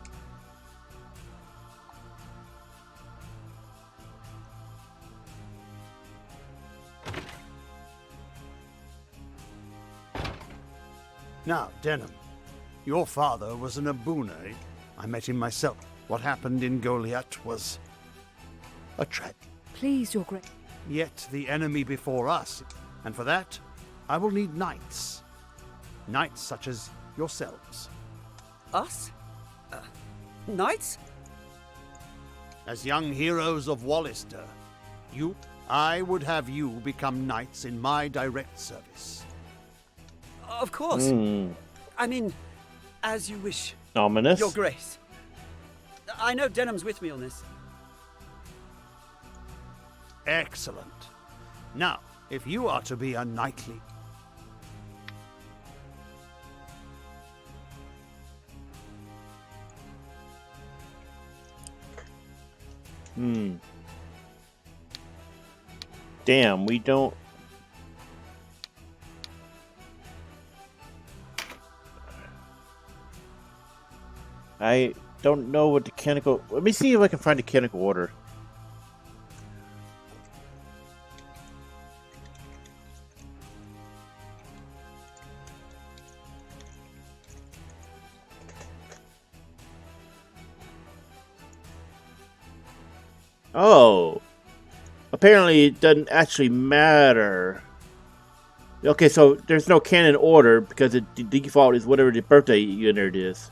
Now, Denham, your father was an Abuna. I met him myself. What happened in Goliath was a tragedy. Please, Your Grace. Yet the enemy before us, and for that, I will need knights. Knights such as yourselves. Us? Knights? As young heroes of Wallister, I would have you become knights in my direct service. Of course. I mean, as you wish. Ominous. Your Grace. I know Denham's with me on this. Excellent. Now, if you are to be a knightly... Damn, we don't... I don't know what the canonical... Let me see if I can find the canonical order. Oh. Apparently it doesn't actually matter. Okay, so there's no canon order because the default is whatever the birthday you entered is.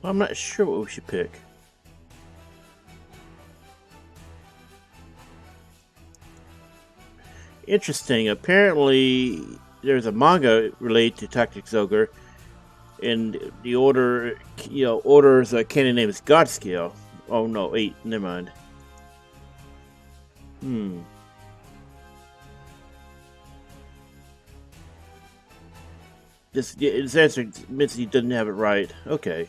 I'm not sure what we should pick. Interesting. Apparently, there's a manga related to Tactics Ogre, and the order, order's canon name is Godscale. Oh no, 8. Never mind. This answer admits he doesn't have it right. Okay.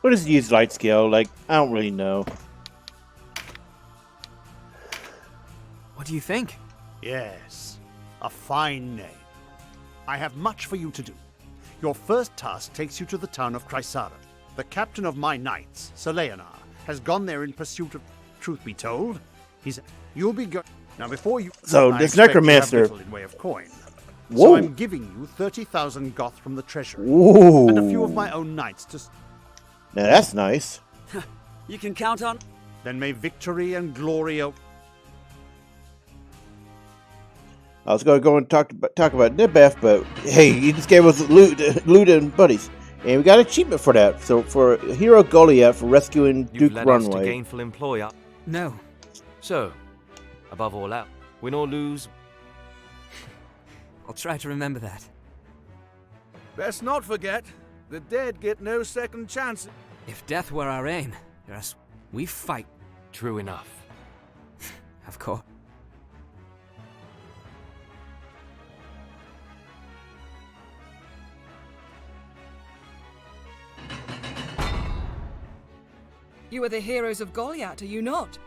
What is the use light scale? Like, I don't really know. What do you think? Yes, a fine name. I have much for you to do. Your first task takes you to the town of Chrysara. The captain of my knights, Sir Leonar, has gone there in pursuit of... Truth be told, you'll be go... Now before you... So, this necromancer... in way of coin. Whoa. So I'm giving you 30,000 goth from the treasury. Ooh. And a few of my own knights to... Now that's nice. You can count on... Then may victory and glory... I was going to go and talk about Nibeth, but hey, he just gave us loot and buddies. And we got an achievement for that. So for Hero Goliath for rescuing Duke led Runway. us to gainful employ. No. So, above all else, win or lose... I'll try to remember that. Best not forget, The dead get no second chance. If death were our aim, yes, we fight. True enough. Of course. You are the heroes of Goliath, are you not?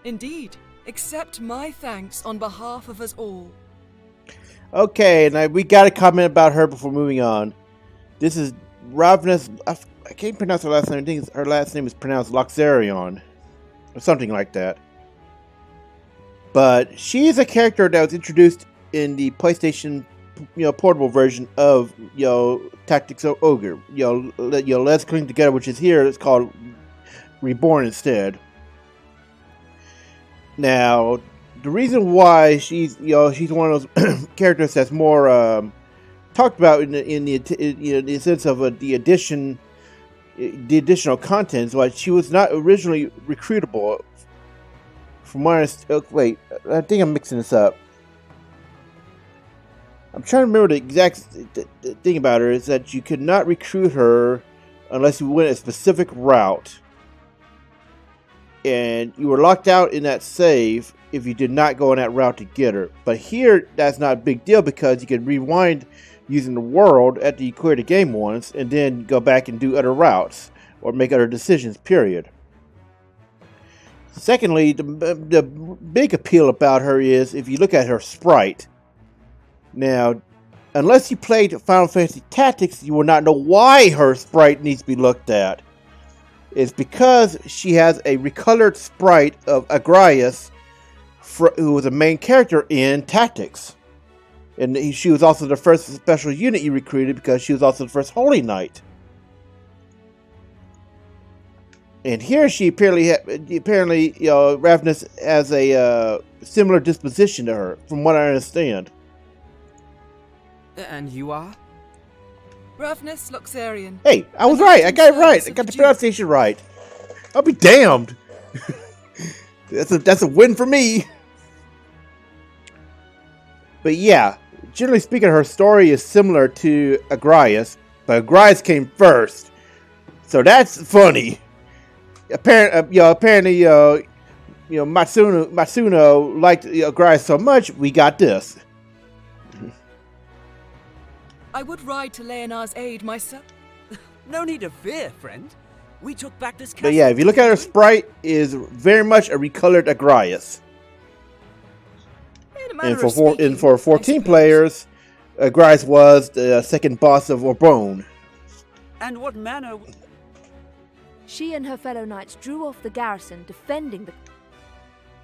Indeed. Accept my thanks on behalf of us all. Okay, and we got to comment about her before moving on. This is Ravnus. I can't pronounce her last name. I think her last name is pronounced Loxarion, or something like that. But she is a character that was introduced in the PlayStation, portable version of Tactics Ogre. Let's Cling Together, which is here. It's called Reborn instead. Now, the reason why she's one of those characters that's more talked about in the sense of the additional content is why she was not originally recruitable. From what wait, I think I'm mixing this up. I'm trying to remember the exact thing about her is that you could not recruit her unless you went a specific route. And you were locked out in that save if you did not go on that route to get her. But here, that's not a big deal because you can rewind using the world after you clear the game once and then go back and do other routes or make other decisions, period. Secondly, the big appeal about her is if you look at her sprite. Now, unless you played Final Fantasy Tactics, you will not know why her sprite needs to be looked at. It's because she has a recolored sprite of Agrias, who was a main character in Tactics. And she was also the first special unit you recruited because she was also the first Holy Knight. And here she apparently Ravnus has a similar disposition to her, from what I understand. And you are? Ravnus Loxarion. Hey, I was right. I got it right. I got the pronunciation right. I'll be damned. That's a win for me. But yeah, generally speaking, her story is similar to Agrias, but Agrias came first, so that's funny. Apparently, Matsuno liked Agrias so much, we got this. I would ride to Leonar's aid myself. No need to fear, friend. We took back this castle. But yeah, if you look at her sprite, is very much a recolored Agrias. And for 14 players, Agrias was the second boss of Orbone. And what manner? She and her fellow knights drew off the garrison, defending the...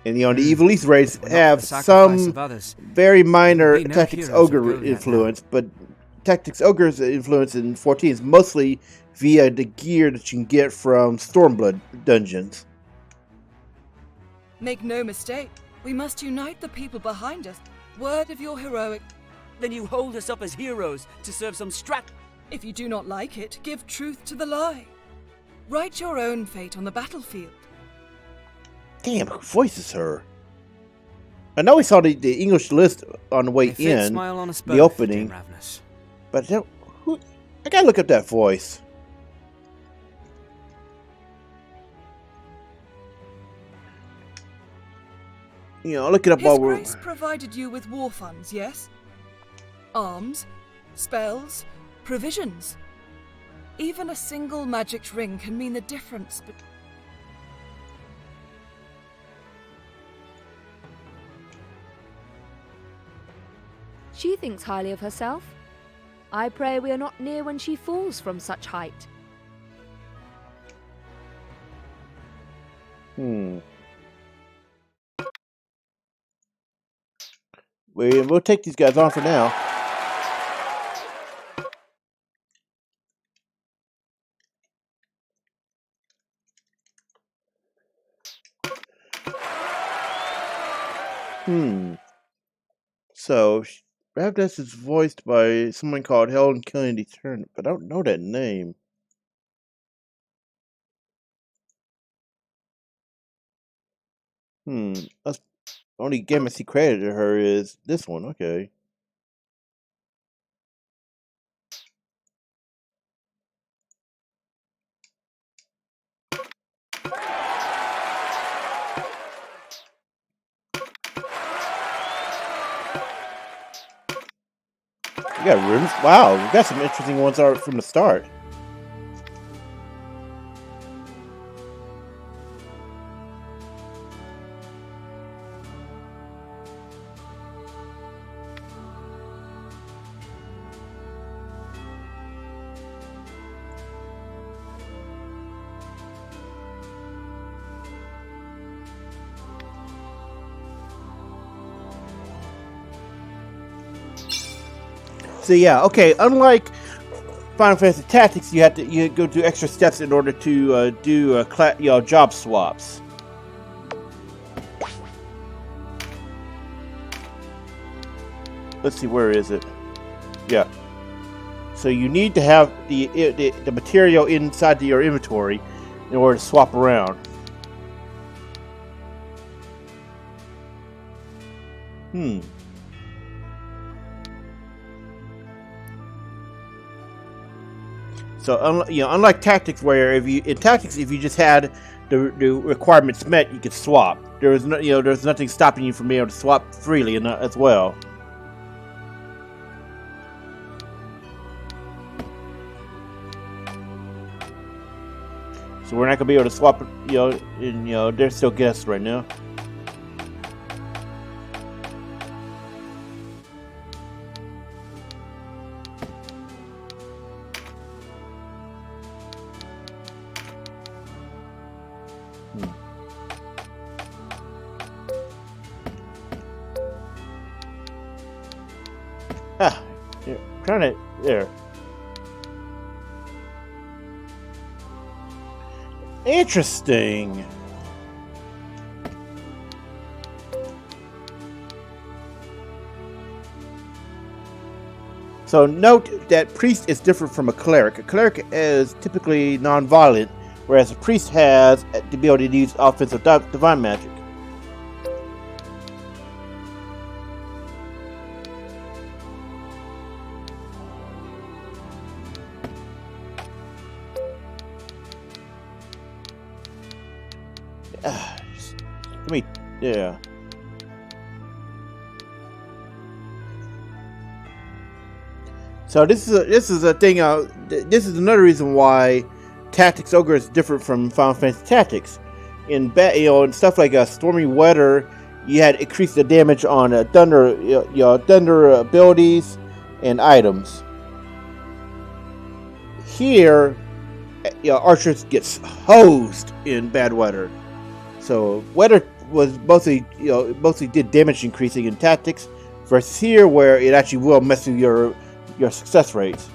And the Evil East raids have some very minor Tactics Ogre influence, but Tactics Ogre's influence in 14 is mostly via the gear that you can get from Stormblood dungeons. Make no mistake, we must unite the people behind us. Word of your heroic... Then you hold us up as heroes to serve some strat... If you do not like it, give truth to the lie. Write your own fate on the battlefield. Damn, who voices her? I know we saw the English list on the way in, the opening, but I gotta look up that voice. Look it up while we're... His Grace provided you with war funds, yes? Arms, spells, provisions. Even a single magic ring can mean the difference, but... She thinks highly of herself. I pray we are not near when she falls from such height. We'll take these guys on for now. So, Ravnus is voiced by someone called Helen Kennedy Turner, but I don't know that name. That's the only game I see credited to her is this one. Okay. We got rooms. Wow, we got some interesting ones from the start. So yeah, okay. Unlike Final Fantasy Tactics, you go through extra steps in order to do job swaps. Let's see, where is it? Yeah. So you need to have the material inside your inventory in order to swap around. So, unlike Tactics, where if you just had the requirements met, you could swap. There's nothing stopping you from being able to swap freely as well. So we're not gonna be able to swap, and they're still guests right now. Trying to there. Interesting. So note that priest is different from a cleric. A cleric is typically non-violent, whereas a priest has the ability to use offensive divine magic. Yeah. So this is a thing. This is another reason why Tactics Ogre is different from Final Fantasy Tactics. In and stuff like Stormy Weather, you had increased the damage on thunder, thunder abilities and items. Here, archers gets hosed in bad weather. So weather was mostly did damage increasing in Tactics, versus here where it actually will mess with your success rates.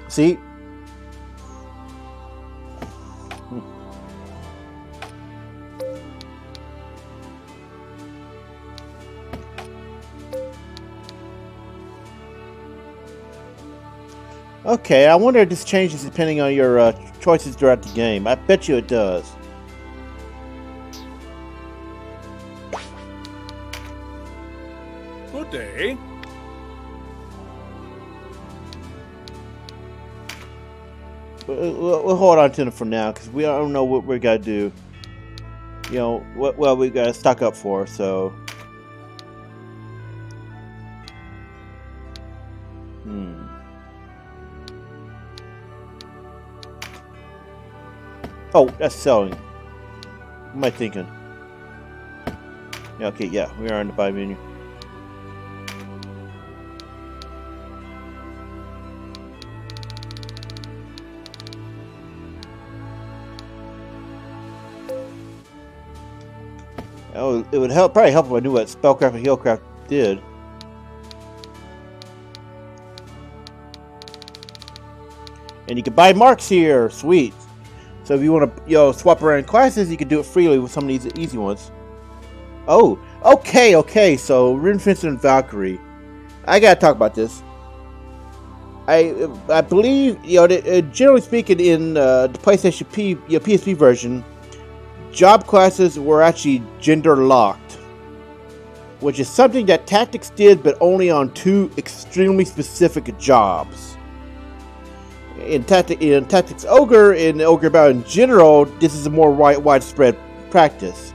See? Okay, I wonder if this changes depending on your choices throughout the game. I bet you it does. Good day. We'll hold on to them for now because we don't know what we gotta do. What we gotta stock up for. So, Oh, that's selling. What am I thinking? Yeah, okay, yeah, we are in the buy menu. Oh, it would probably help if I knew what Spellcraft and Healcraft did. And you can buy marks here, sweet. So if you want to, swap around classes, you can do it freely with some of these easy ones. Oh, okay. So Rinfencer and Valkyrie, I gotta talk about this. I believe, generally speaking, in the PlayStation PSP version, job classes were actually gender locked, which is something that Tactics did, but only on 2 extremely specific jobs. In Tactics Ogre and Ogre Reborn in general, this is a more widespread practice.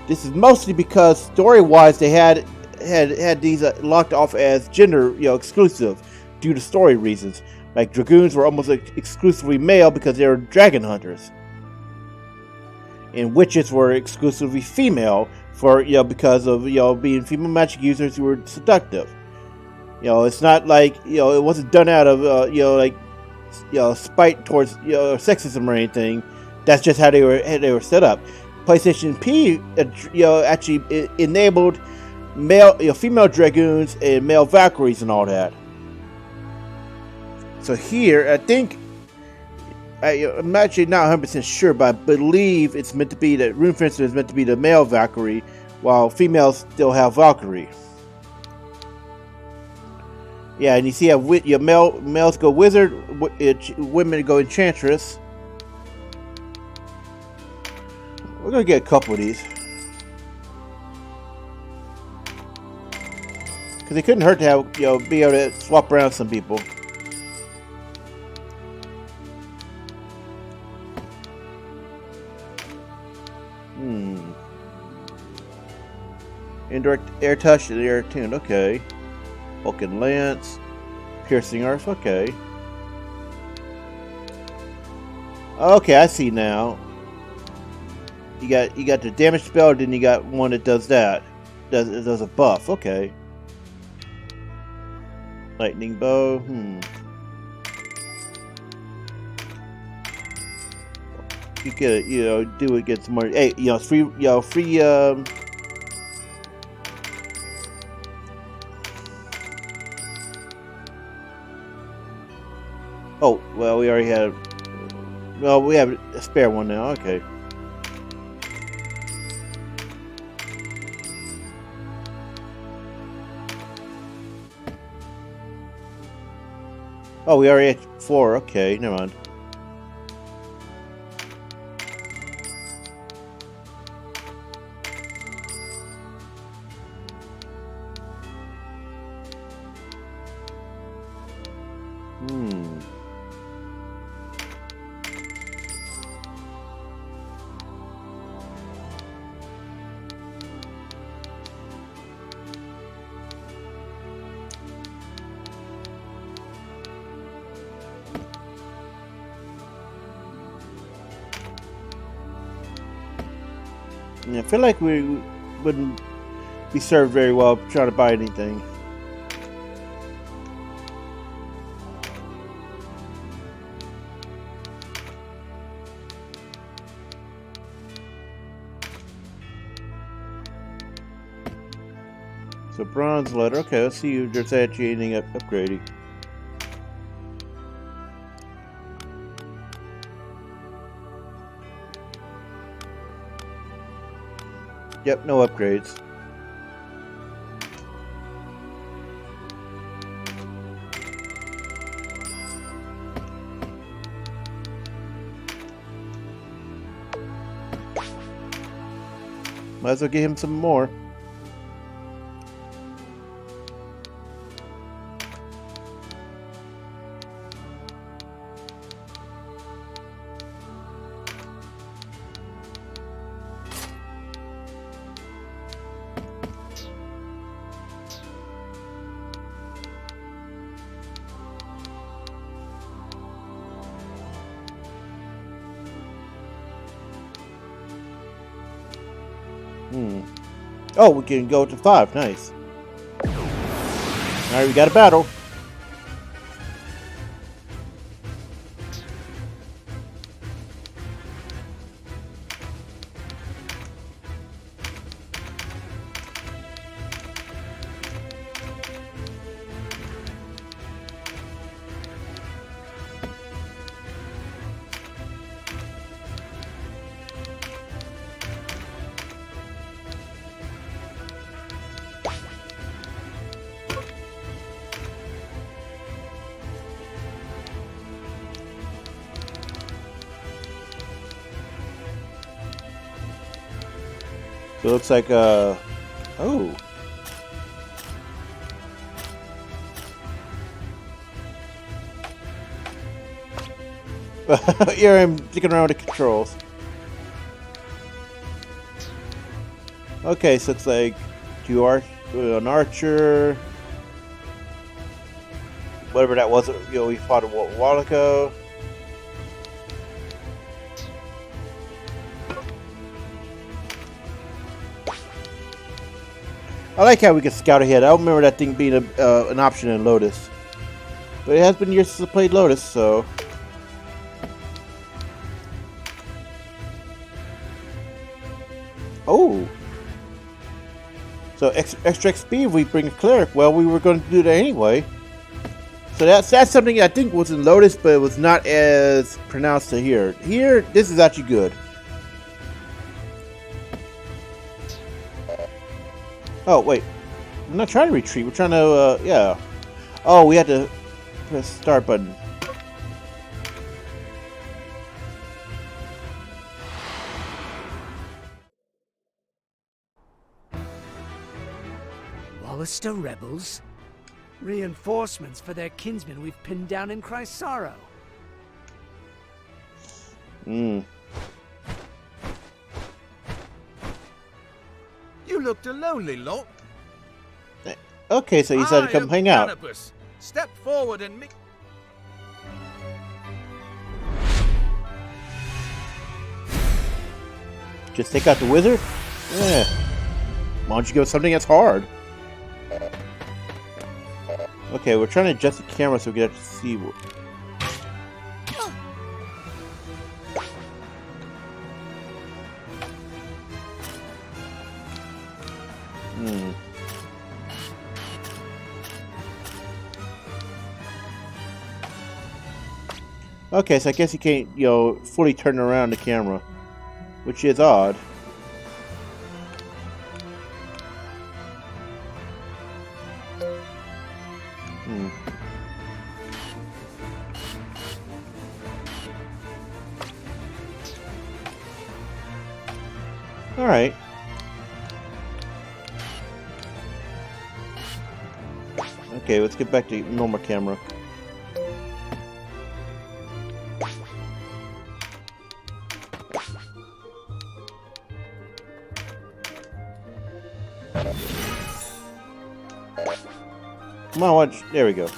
This is mostly because story-wise they had these locked off as gender exclusive due to story reasons. Like dragoons were almost exclusively male because they were dragon hunters, and witches were exclusively female for because of being female magic users who were seductive. It's not like it wasn't done out of spite towards sexism or anything. That's just how they were set up. PlayStation P actually enabled female dragoons and male Valkyries and all that. So here, I think I'm actually not 100% sure, but I believe it's meant to be that Rune Fencer is meant to be the male Valkyrie, while females still have Valkyrie. Yeah, and you see how males go wizard, women go enchantress. We're gonna get a couple of these because it couldn't hurt to have be able to swap around some people. Indirect air touch and air attuned. Okay. Vulcan Lance, Piercing Earth. Okay. Okay, I see now. You got the damage spell, then you got one that does that. Does a buff. Okay. Lightning bow. You could do it get some more. Hey, it's free. Free. Oh, well, we already had... Well, we have a spare one now. Okay. Oh, we already had 4. Okay, never mind. I feel like we wouldn't be served very well trying to buy anything. So bronze letter. Okay, let's see if there's actually anything upgrading. Yep, no upgrades. Might as well get him some more. Oh, we can go to 5. Nice. Alright, we got a battle. So it looks like, oh. Here I'm sticking around with the controls. Okay, so it's like an archer, whatever that was. We fought a while ago. I like how we can scout ahead. I don't remember that thing being an option in Lotus, but it has been years since I played Lotus, so. Oh. So extra XP if we bring a cleric. Well, we were going to do that anyway. So that's something I think was in Lotus, but it was not as pronounced to here. Here, this is actually good. Oh, wait. I'm not trying to retreat. We're trying to, yeah. Oh, we had to press start button. Wallister rebels? Reinforcements for their kinsmen we've pinned down in Chrysaro. Hmm. You looked a lonely lot. Okay, so you decided to come hang out. Cannabis. Step forward and meet. Just take out the wizard? Yeah. Why don't you go with something that's hard? Okay, we're trying to adjust the camera so we can actually see what... Okay, so I guess you can't, fully turn around the camera, which is odd. All right. Okay, let's get back to normal camera. Come on, watch. There we go.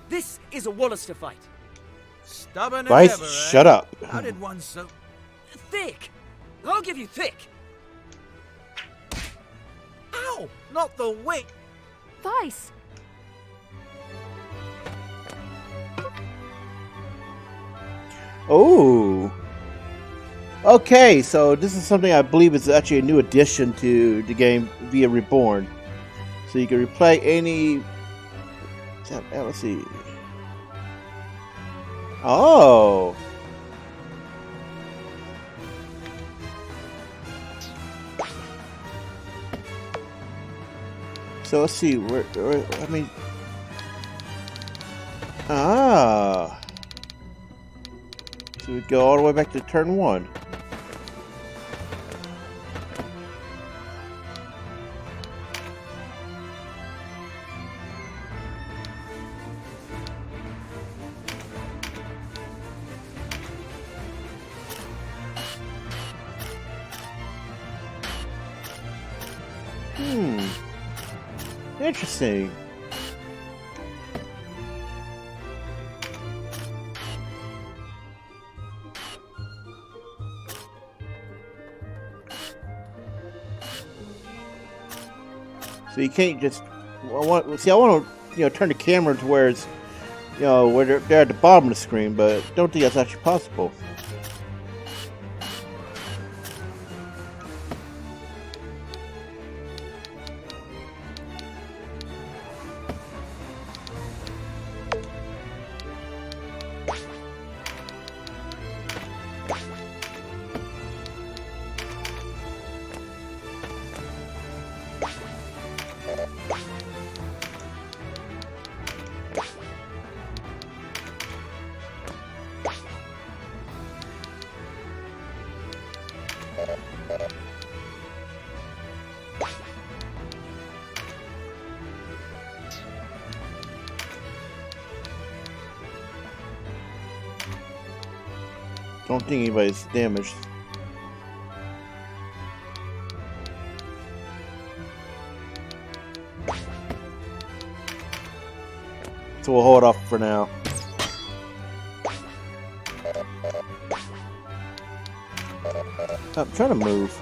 This is a Wallister fight. Stubborn as Vice, ever, eh? shut up. How did one so... Thick! I'll give you thick! Ow! Not the weight! Vice! Oh. Okay, so this is something I believe is actually a new addition to the game via Reborn. So you can replay any... Let's see. Oh. So let's see. I mean... Ah. So we go all the way back to turn 1. Interesting. So you can't just. I want to, turn the camera to where it's, where they're at the bottom of the screen, but don't think that's actually possible. Don't think anybody's damaged. So we'll hold off for now. I'm trying to move.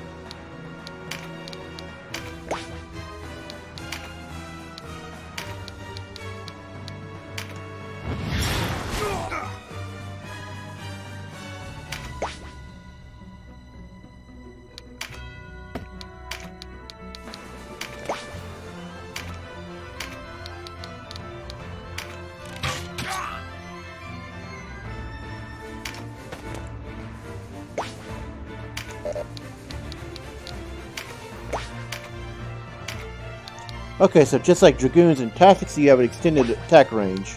Okay, so just like Dragoons and Tactics, you have an extended attack range.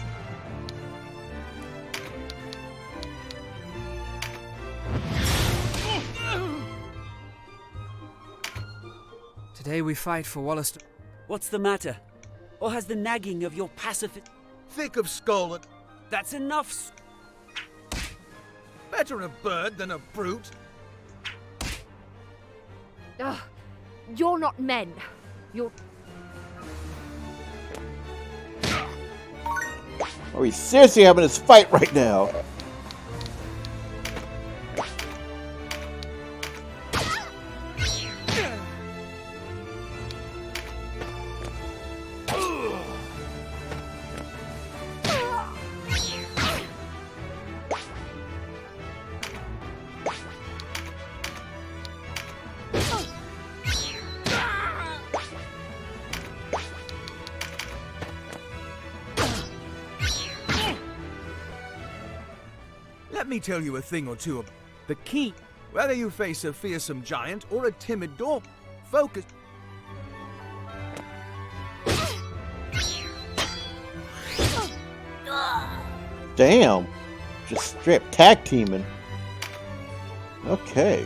Today we fight for Wallace. What's the matter? Or has the nagging of your pacifist... Thick of skull and... That's enough! Better a bird than a brute. Ugh, you're not men. You're... Are we seriously having this fight right now? Let me tell you a thing or two. The key, whether you face a fearsome giant or a timid dwarf, focus. Damn. Just straight tag teaming. Okay.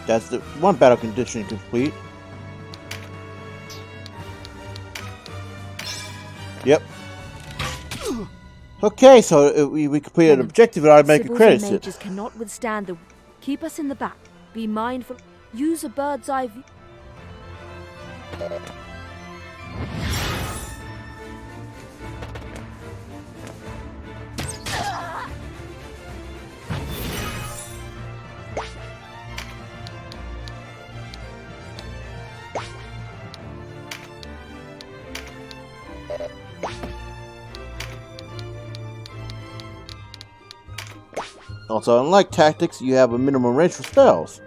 That's the one battle condition complete. Yep. Okay, so we completed an objective and automatically credits it. Mages cannot withstand the... Keep us in the back. Be mindful. Use a bird's eye view. Also, unlike Tactics, you have a minimum range for spells.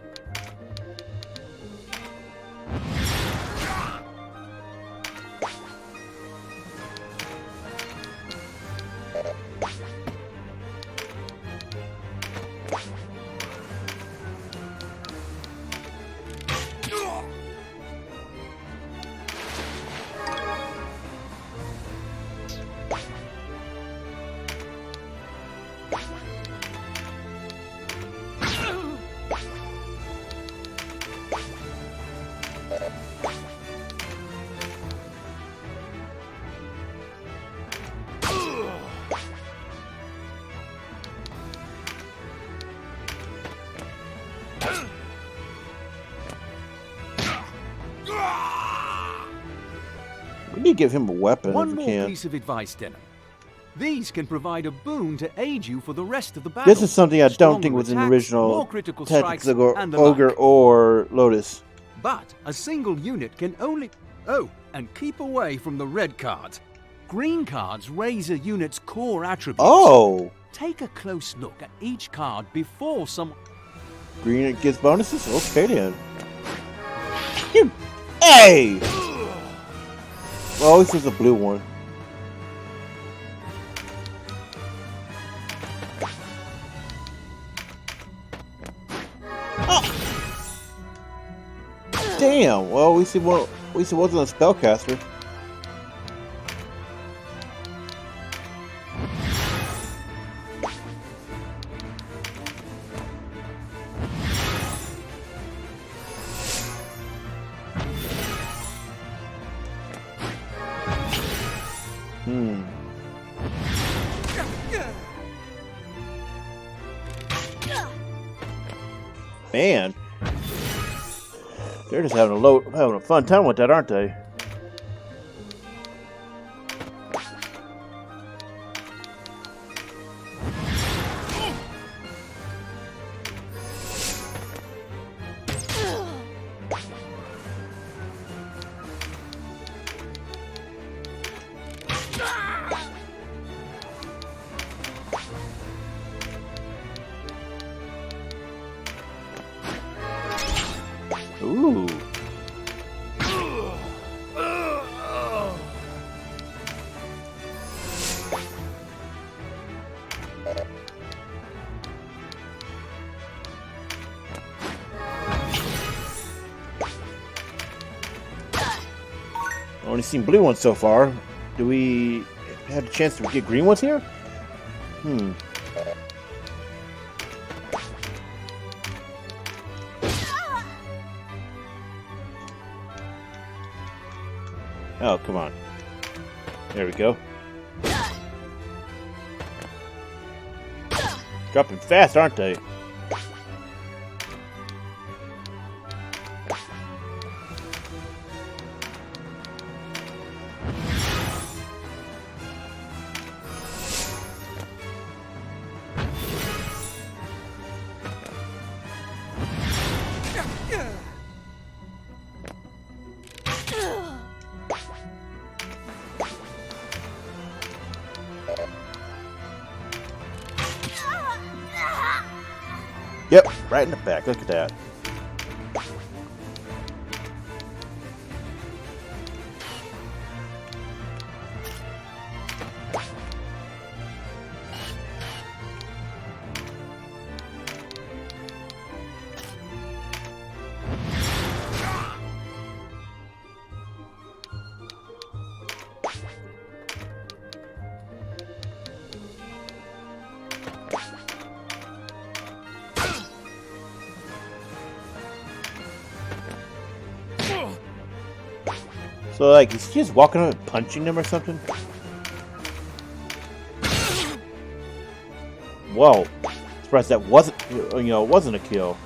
We need to give him a weapon One if we more can. piece of advice, Denham. These can provide a boon to aid you for the rest of the battle. This is something I don't think was in the original Tactics Ogre or Lotus. But a single unit can only... Oh, and keep away from the red cards. Green cards raise a unit's core attributes. Oh! Take a close look at each card before some... Green gets bonuses? Okay then. Hey! Well, this is a blue one. Oh. Damn. Well, we see what wasn't a spellcaster. Man, they're just having a fun time with that, aren't they? Ooh. Only seen blue ones so far. Do we have a chance to get green ones here? Oh, come on. There we go. Dropping fast, aren't they? Yep, right in the back. Look at that. So, like, is he just walking up and punching them or something? Whoa. Surprised that wasn't a kill.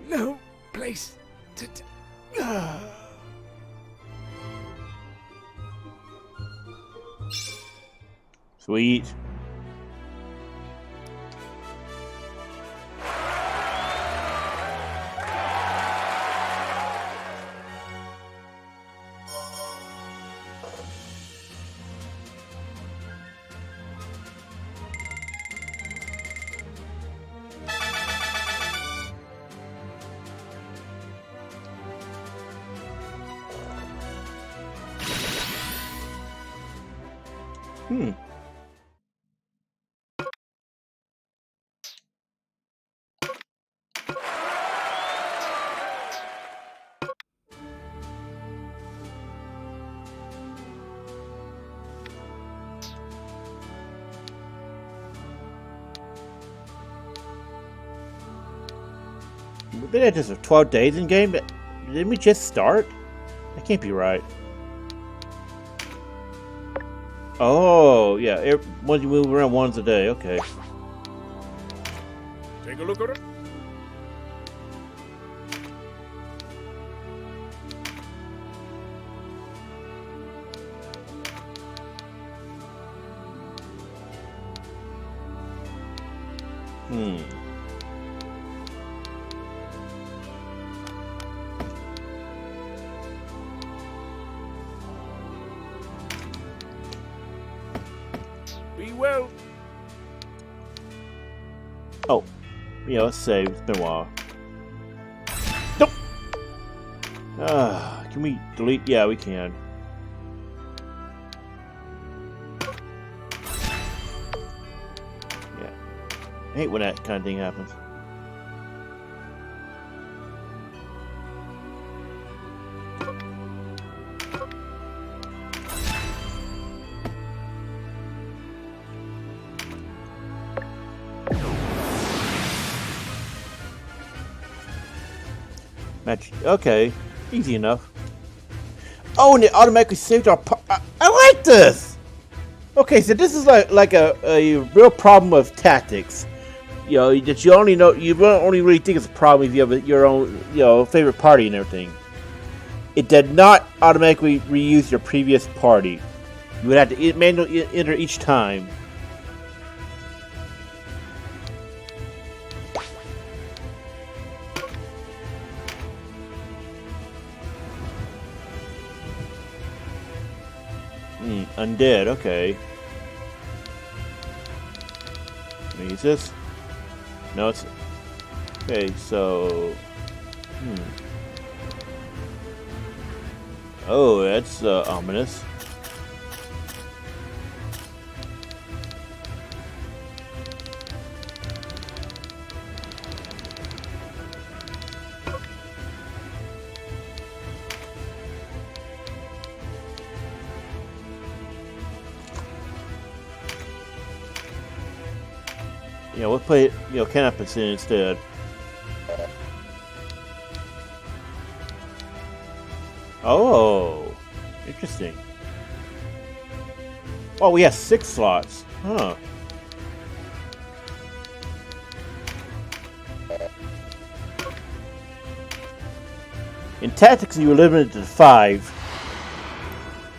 No place to... Sweet. We've been at this for 12 days in game. Didn't we just start? That can't be right. Oh, yeah. Once you move around once a day, okay. Take a look at it. Be well. Oh, yeah, let's save. It's been a while. Nope. Can we delete? Yeah, we can. Yeah. I hate when that kind of thing happens. Match. Okay, easy enough. Oh, and it automatically saved our. I like this. Okay, so this is like a real problem of tactics. You know that you only know you only really think it's a problem if you have your own favorite party and everything. It did not automatically reuse your previous party. You would have to manually enter each time. Undead, okay. Can I use this? No, it's... Okay, so... Oh, that's ominous. Yeah, we'll play, Canopus in instead. Oh, interesting. Oh, we have 6 slots. Huh. In tactics, you were limited to 5.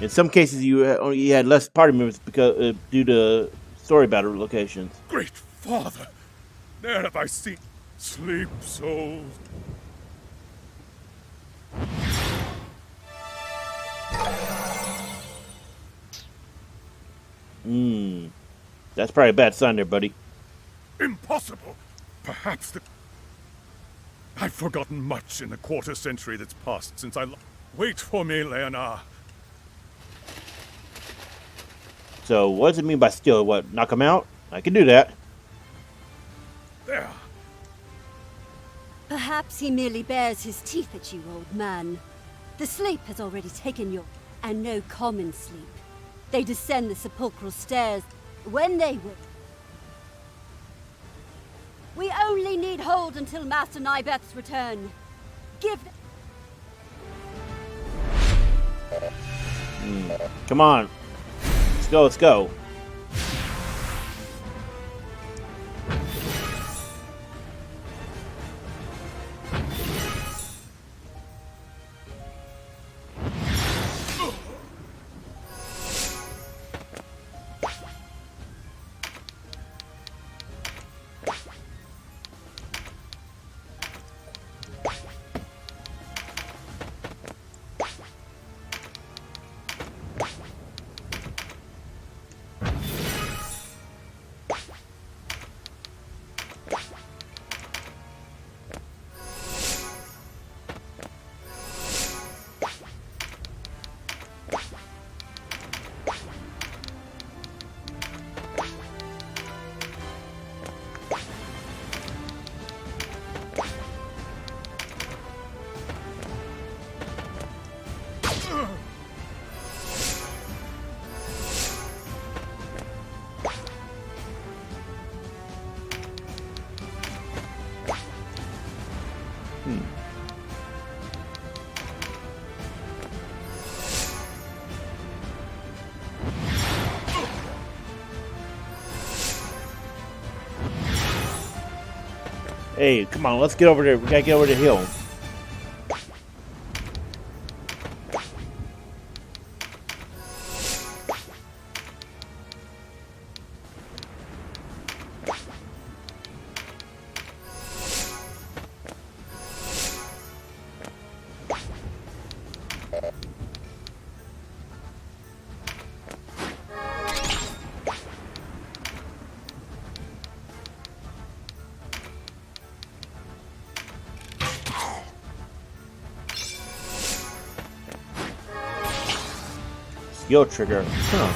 In some cases, you had less party members because due to story battle locations. Great Father, there have I seen. Sleep, souls. That's probably a bad sign there, buddy. Impossible. Perhaps the... I've forgotten much in the quarter century that's passed since I... Wait for me, Leonard. So, what does it mean by steal? What, knock him out? I can do that. There. Perhaps he merely bares his teeth at you, old man. The sleep has already taken your... And no common sleep. They descend the sepulchral stairs when they will. We only need hold until Master Nybeth's return. Give... Come on. Let's go. Hey, come on, let's get over there. We gotta get over the hill. Skill trigger. Huh.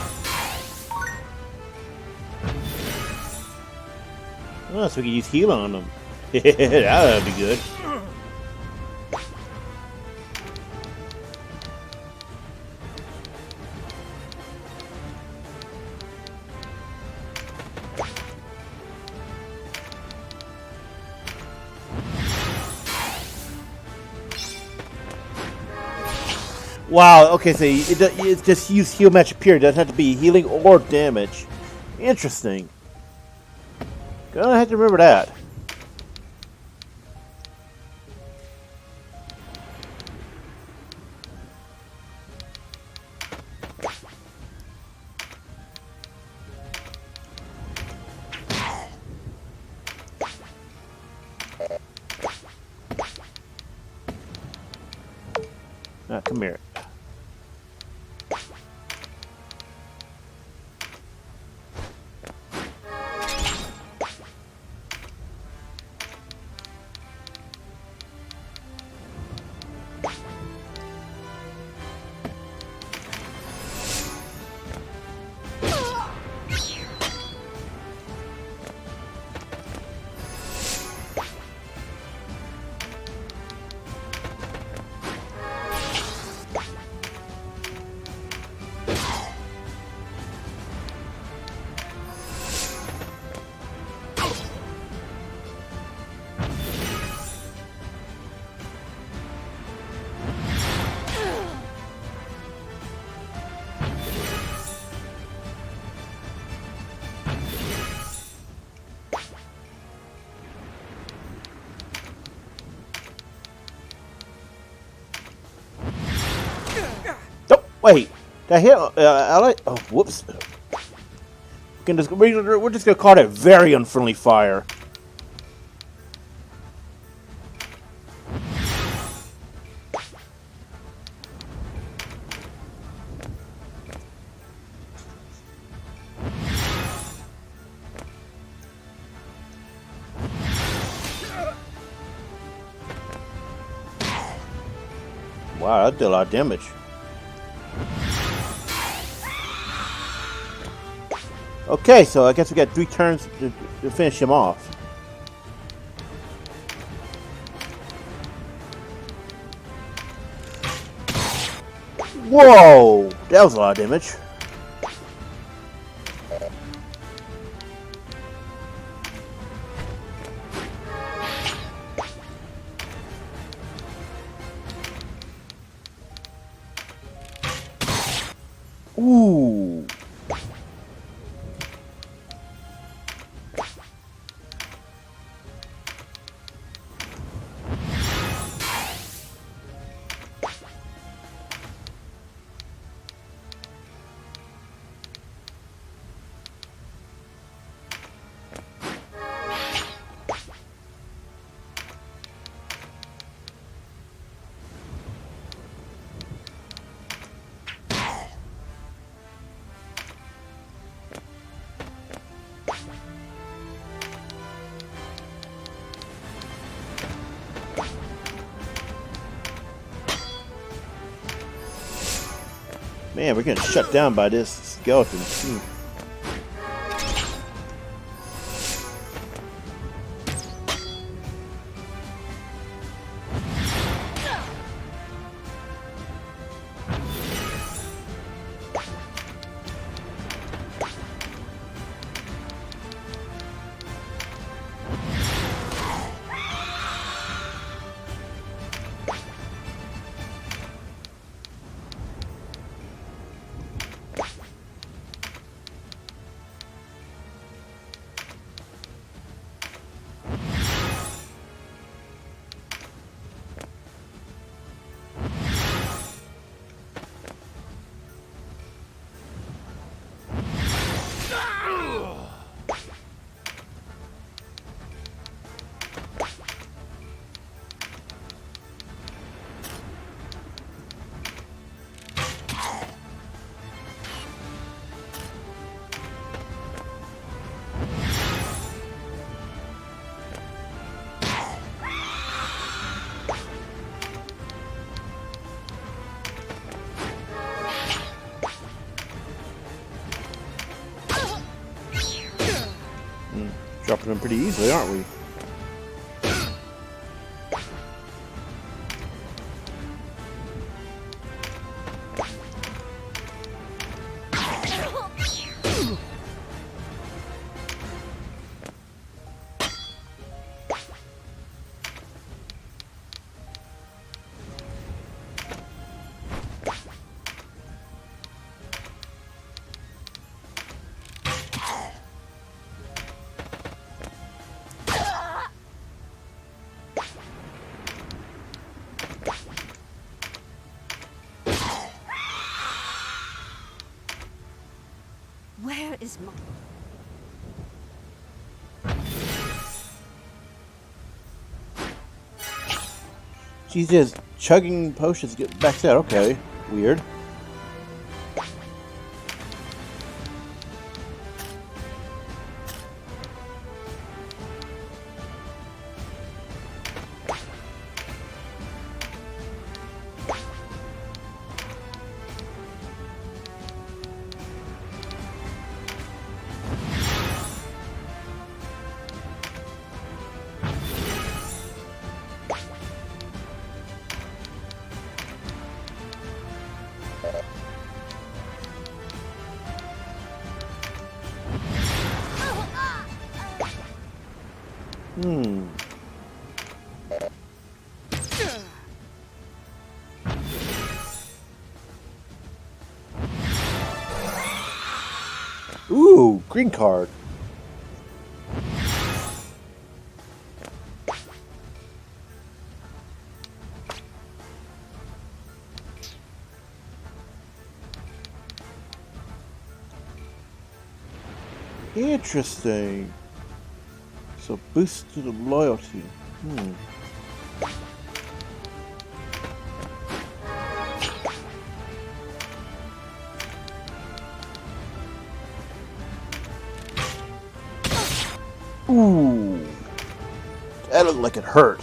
Oh, so we can use heal on them. That'd be good. Wow, okay, so it's just use heal match appear. It doesn't have to be healing or damage. Interesting. Gonna have to remember that. Ah, come here. Wait, the hell? I like. Oh, whoops. We're just gonna call it very unfriendly fire. Wow, that did a lot of damage. Okay, so I guess we got 3 turns to finish him off. Whoa! That was a lot of damage. Ooh. Man, we're getting shut down by this skeleton. conquering them pretty easily, aren't we? Where is my... She's just chugging potions to get back there. Okay, weird. Ooh, green card. Interesting. So boost to the loyalty. Ooh. That looked like it hurt.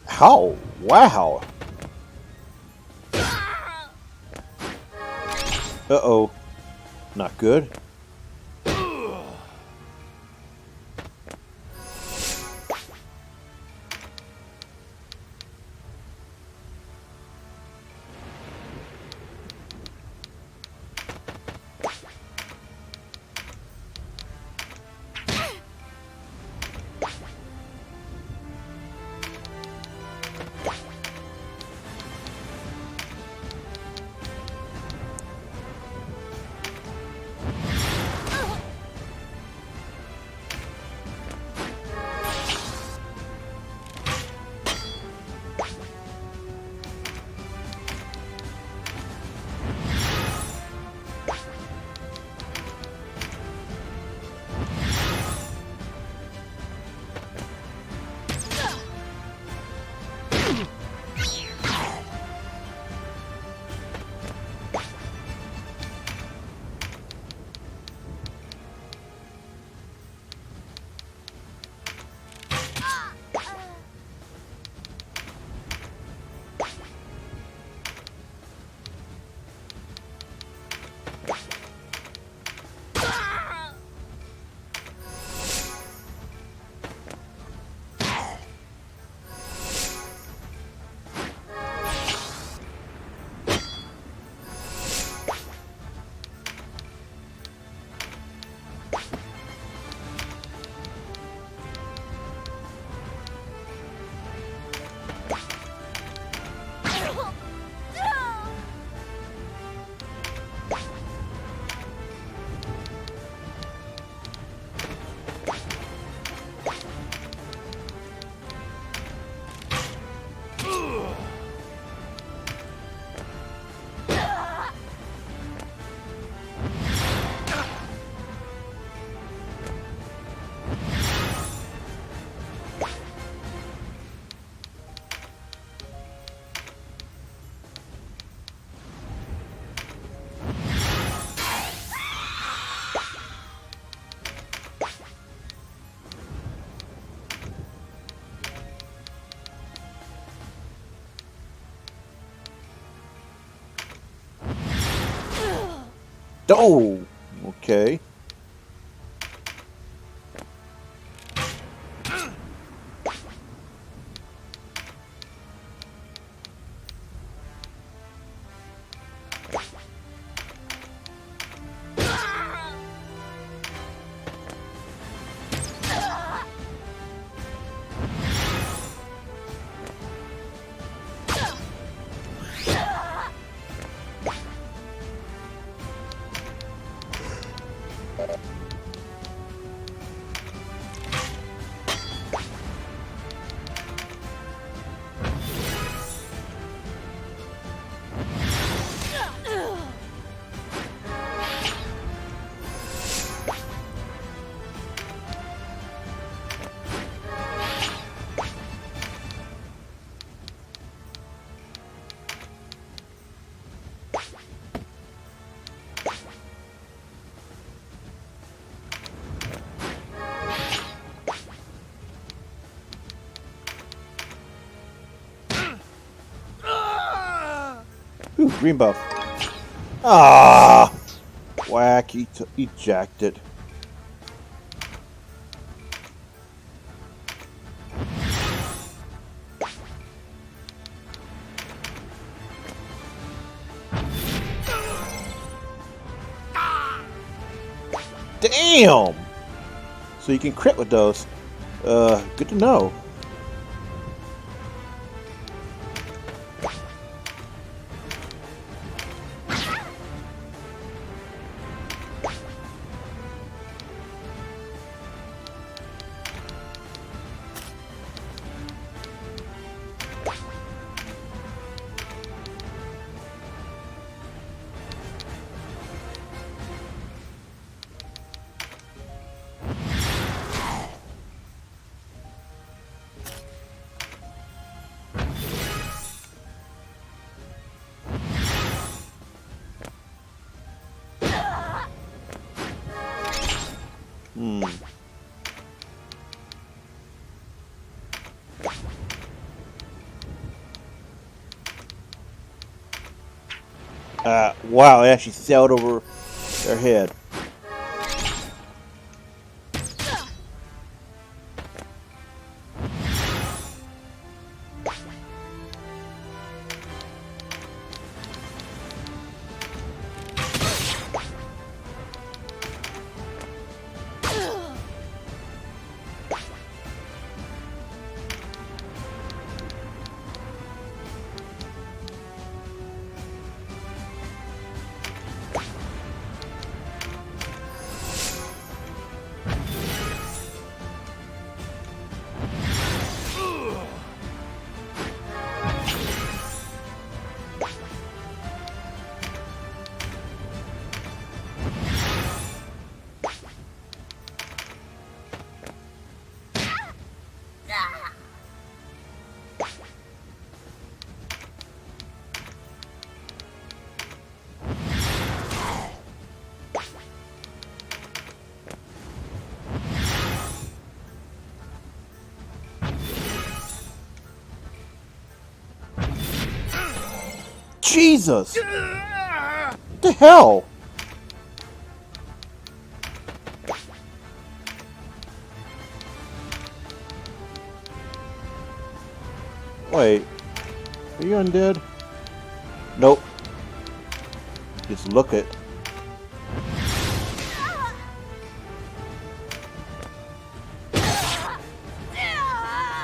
How? Wow. Uh-oh. Not good. Oh, okay. Ooh, green buff. Ah! Whack, he jacked it. Damn! So you can crit with those. Good to know. Wow, it actually sailed over their head. Jesus! What the hell? Wait, are you undead? Nope. Just look it.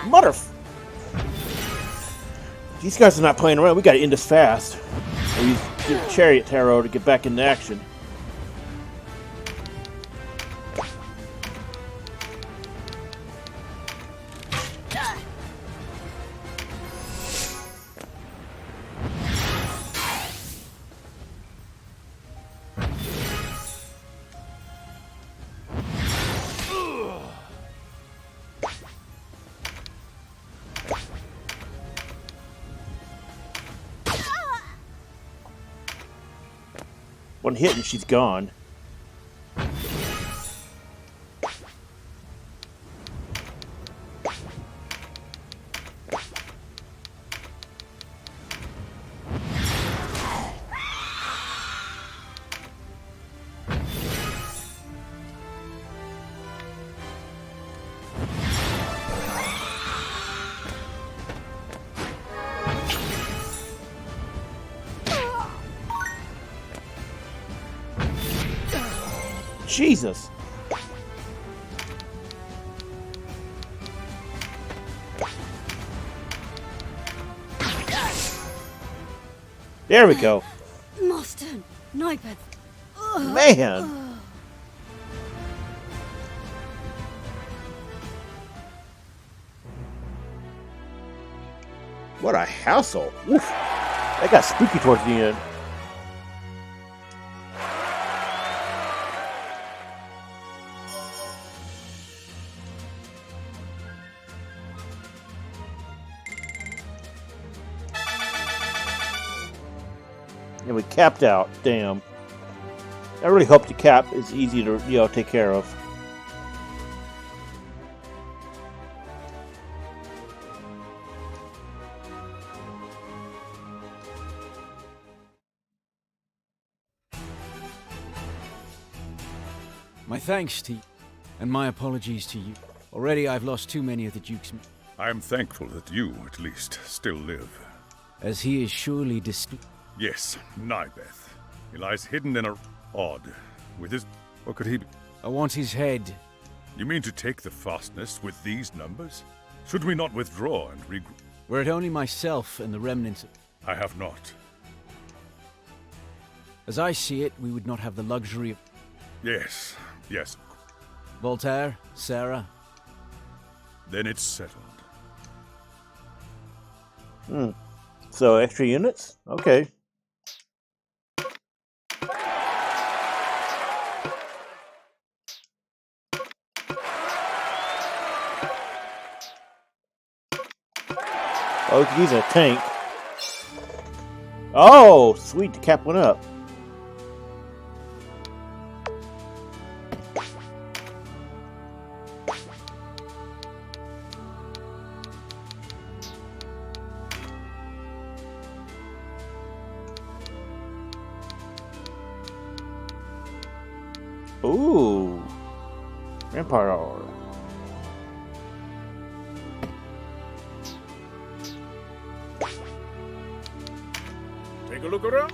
Mother! These guys are not playing around. We gotta end this fast. Or use Chariot Tarot to get back into action. One hit and she's gone. Jesus. There we go. Master Nybeth. Man. What a hassle. Oof. That got spooky towards the end. And we capped out. Damn. I really hope the cap is easy to, take care of. My thanks to you, and my apologies to you. Already I've lost too many of the Duke's men. I am thankful that you, at least, still live. As he is surely Yes, Nybeth. He lies hidden in a... odd. With his... What could he be? I want his head. You mean to take the fastness with these numbers? Should we not withdraw and regroup? Were it only myself and the remnants... I have not. As I see it, we would not have the luxury of... Yes. Voltaire, Sarah. Then it's settled. So, extra units? Okay. Oh, we could use a tank. Oh, sweet, the cap went up. Ooh. Empire. Take a look around.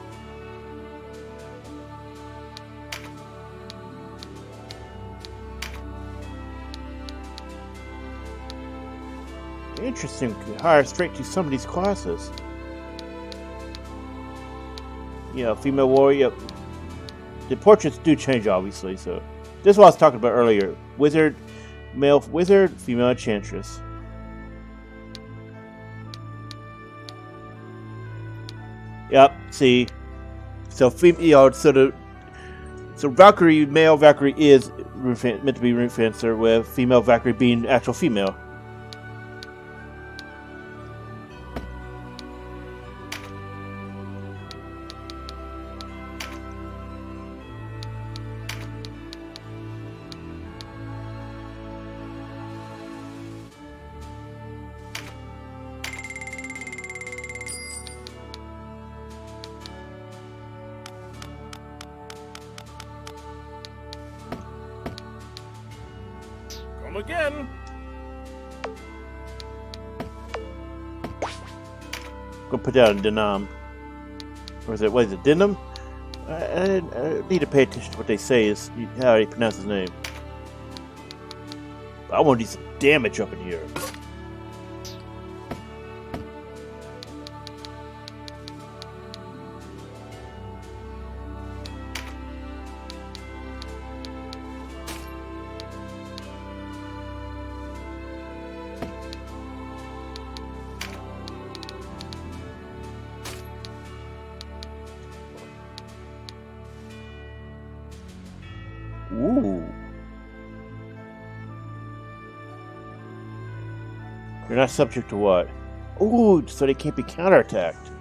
Interesting. Hire straight to some of these classes. Yeah, female warrior. The portraits do change, obviously. So this is what I was talking about earlier. Wizard, male wizard, female enchantress. Yep. See. So so Valkyrie, male Valkyrie is meant to be ring fencer, with female Valkyrie being actual female. Again. Go put that in denim. Or is it, what is it, denim? I need to pay attention to what they say, is how they pronounce his name. I want to do some damage up in here. Ooh. You're not subject to what? Ooh, so they can't be counterattacked.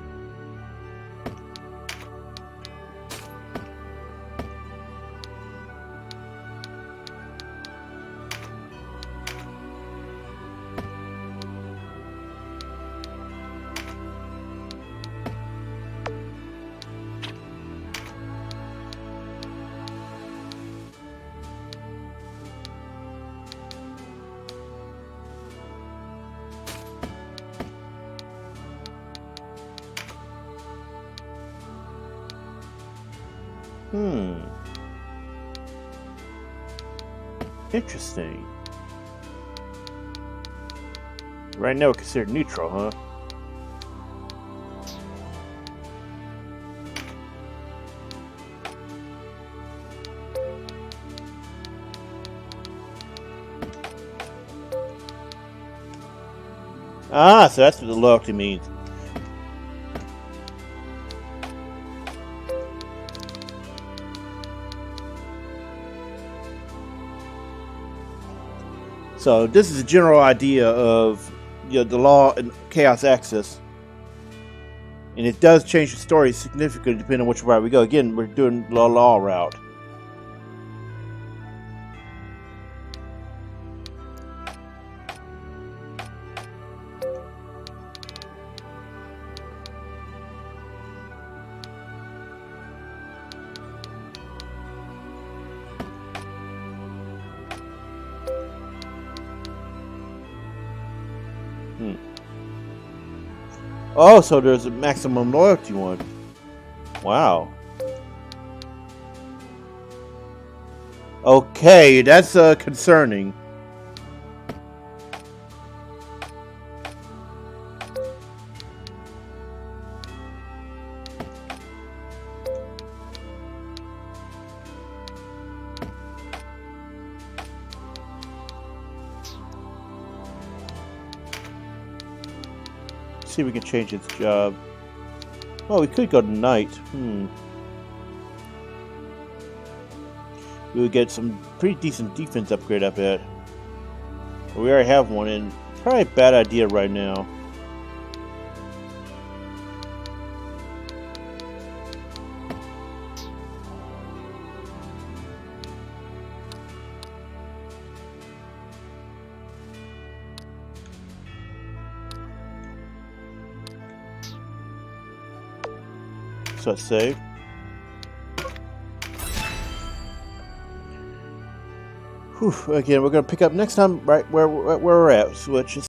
Interesting. Right now we're considered neutral, huh? Ah, so that's what the loyalty means. So this is a general idea of the law and chaos axis, and it does change the story significantly depending on which route we go. Again, we're doing the law route. Oh, so there's a maximum loyalty one. Wow. Okay, that's concerning. See if we can change its job. Oh, we could go to night. We would get some pretty decent defense upgrade up at. We already have one, and probably a bad idea right now. So let's save. Whew, again, we're going to pick up next time right where we're at, which is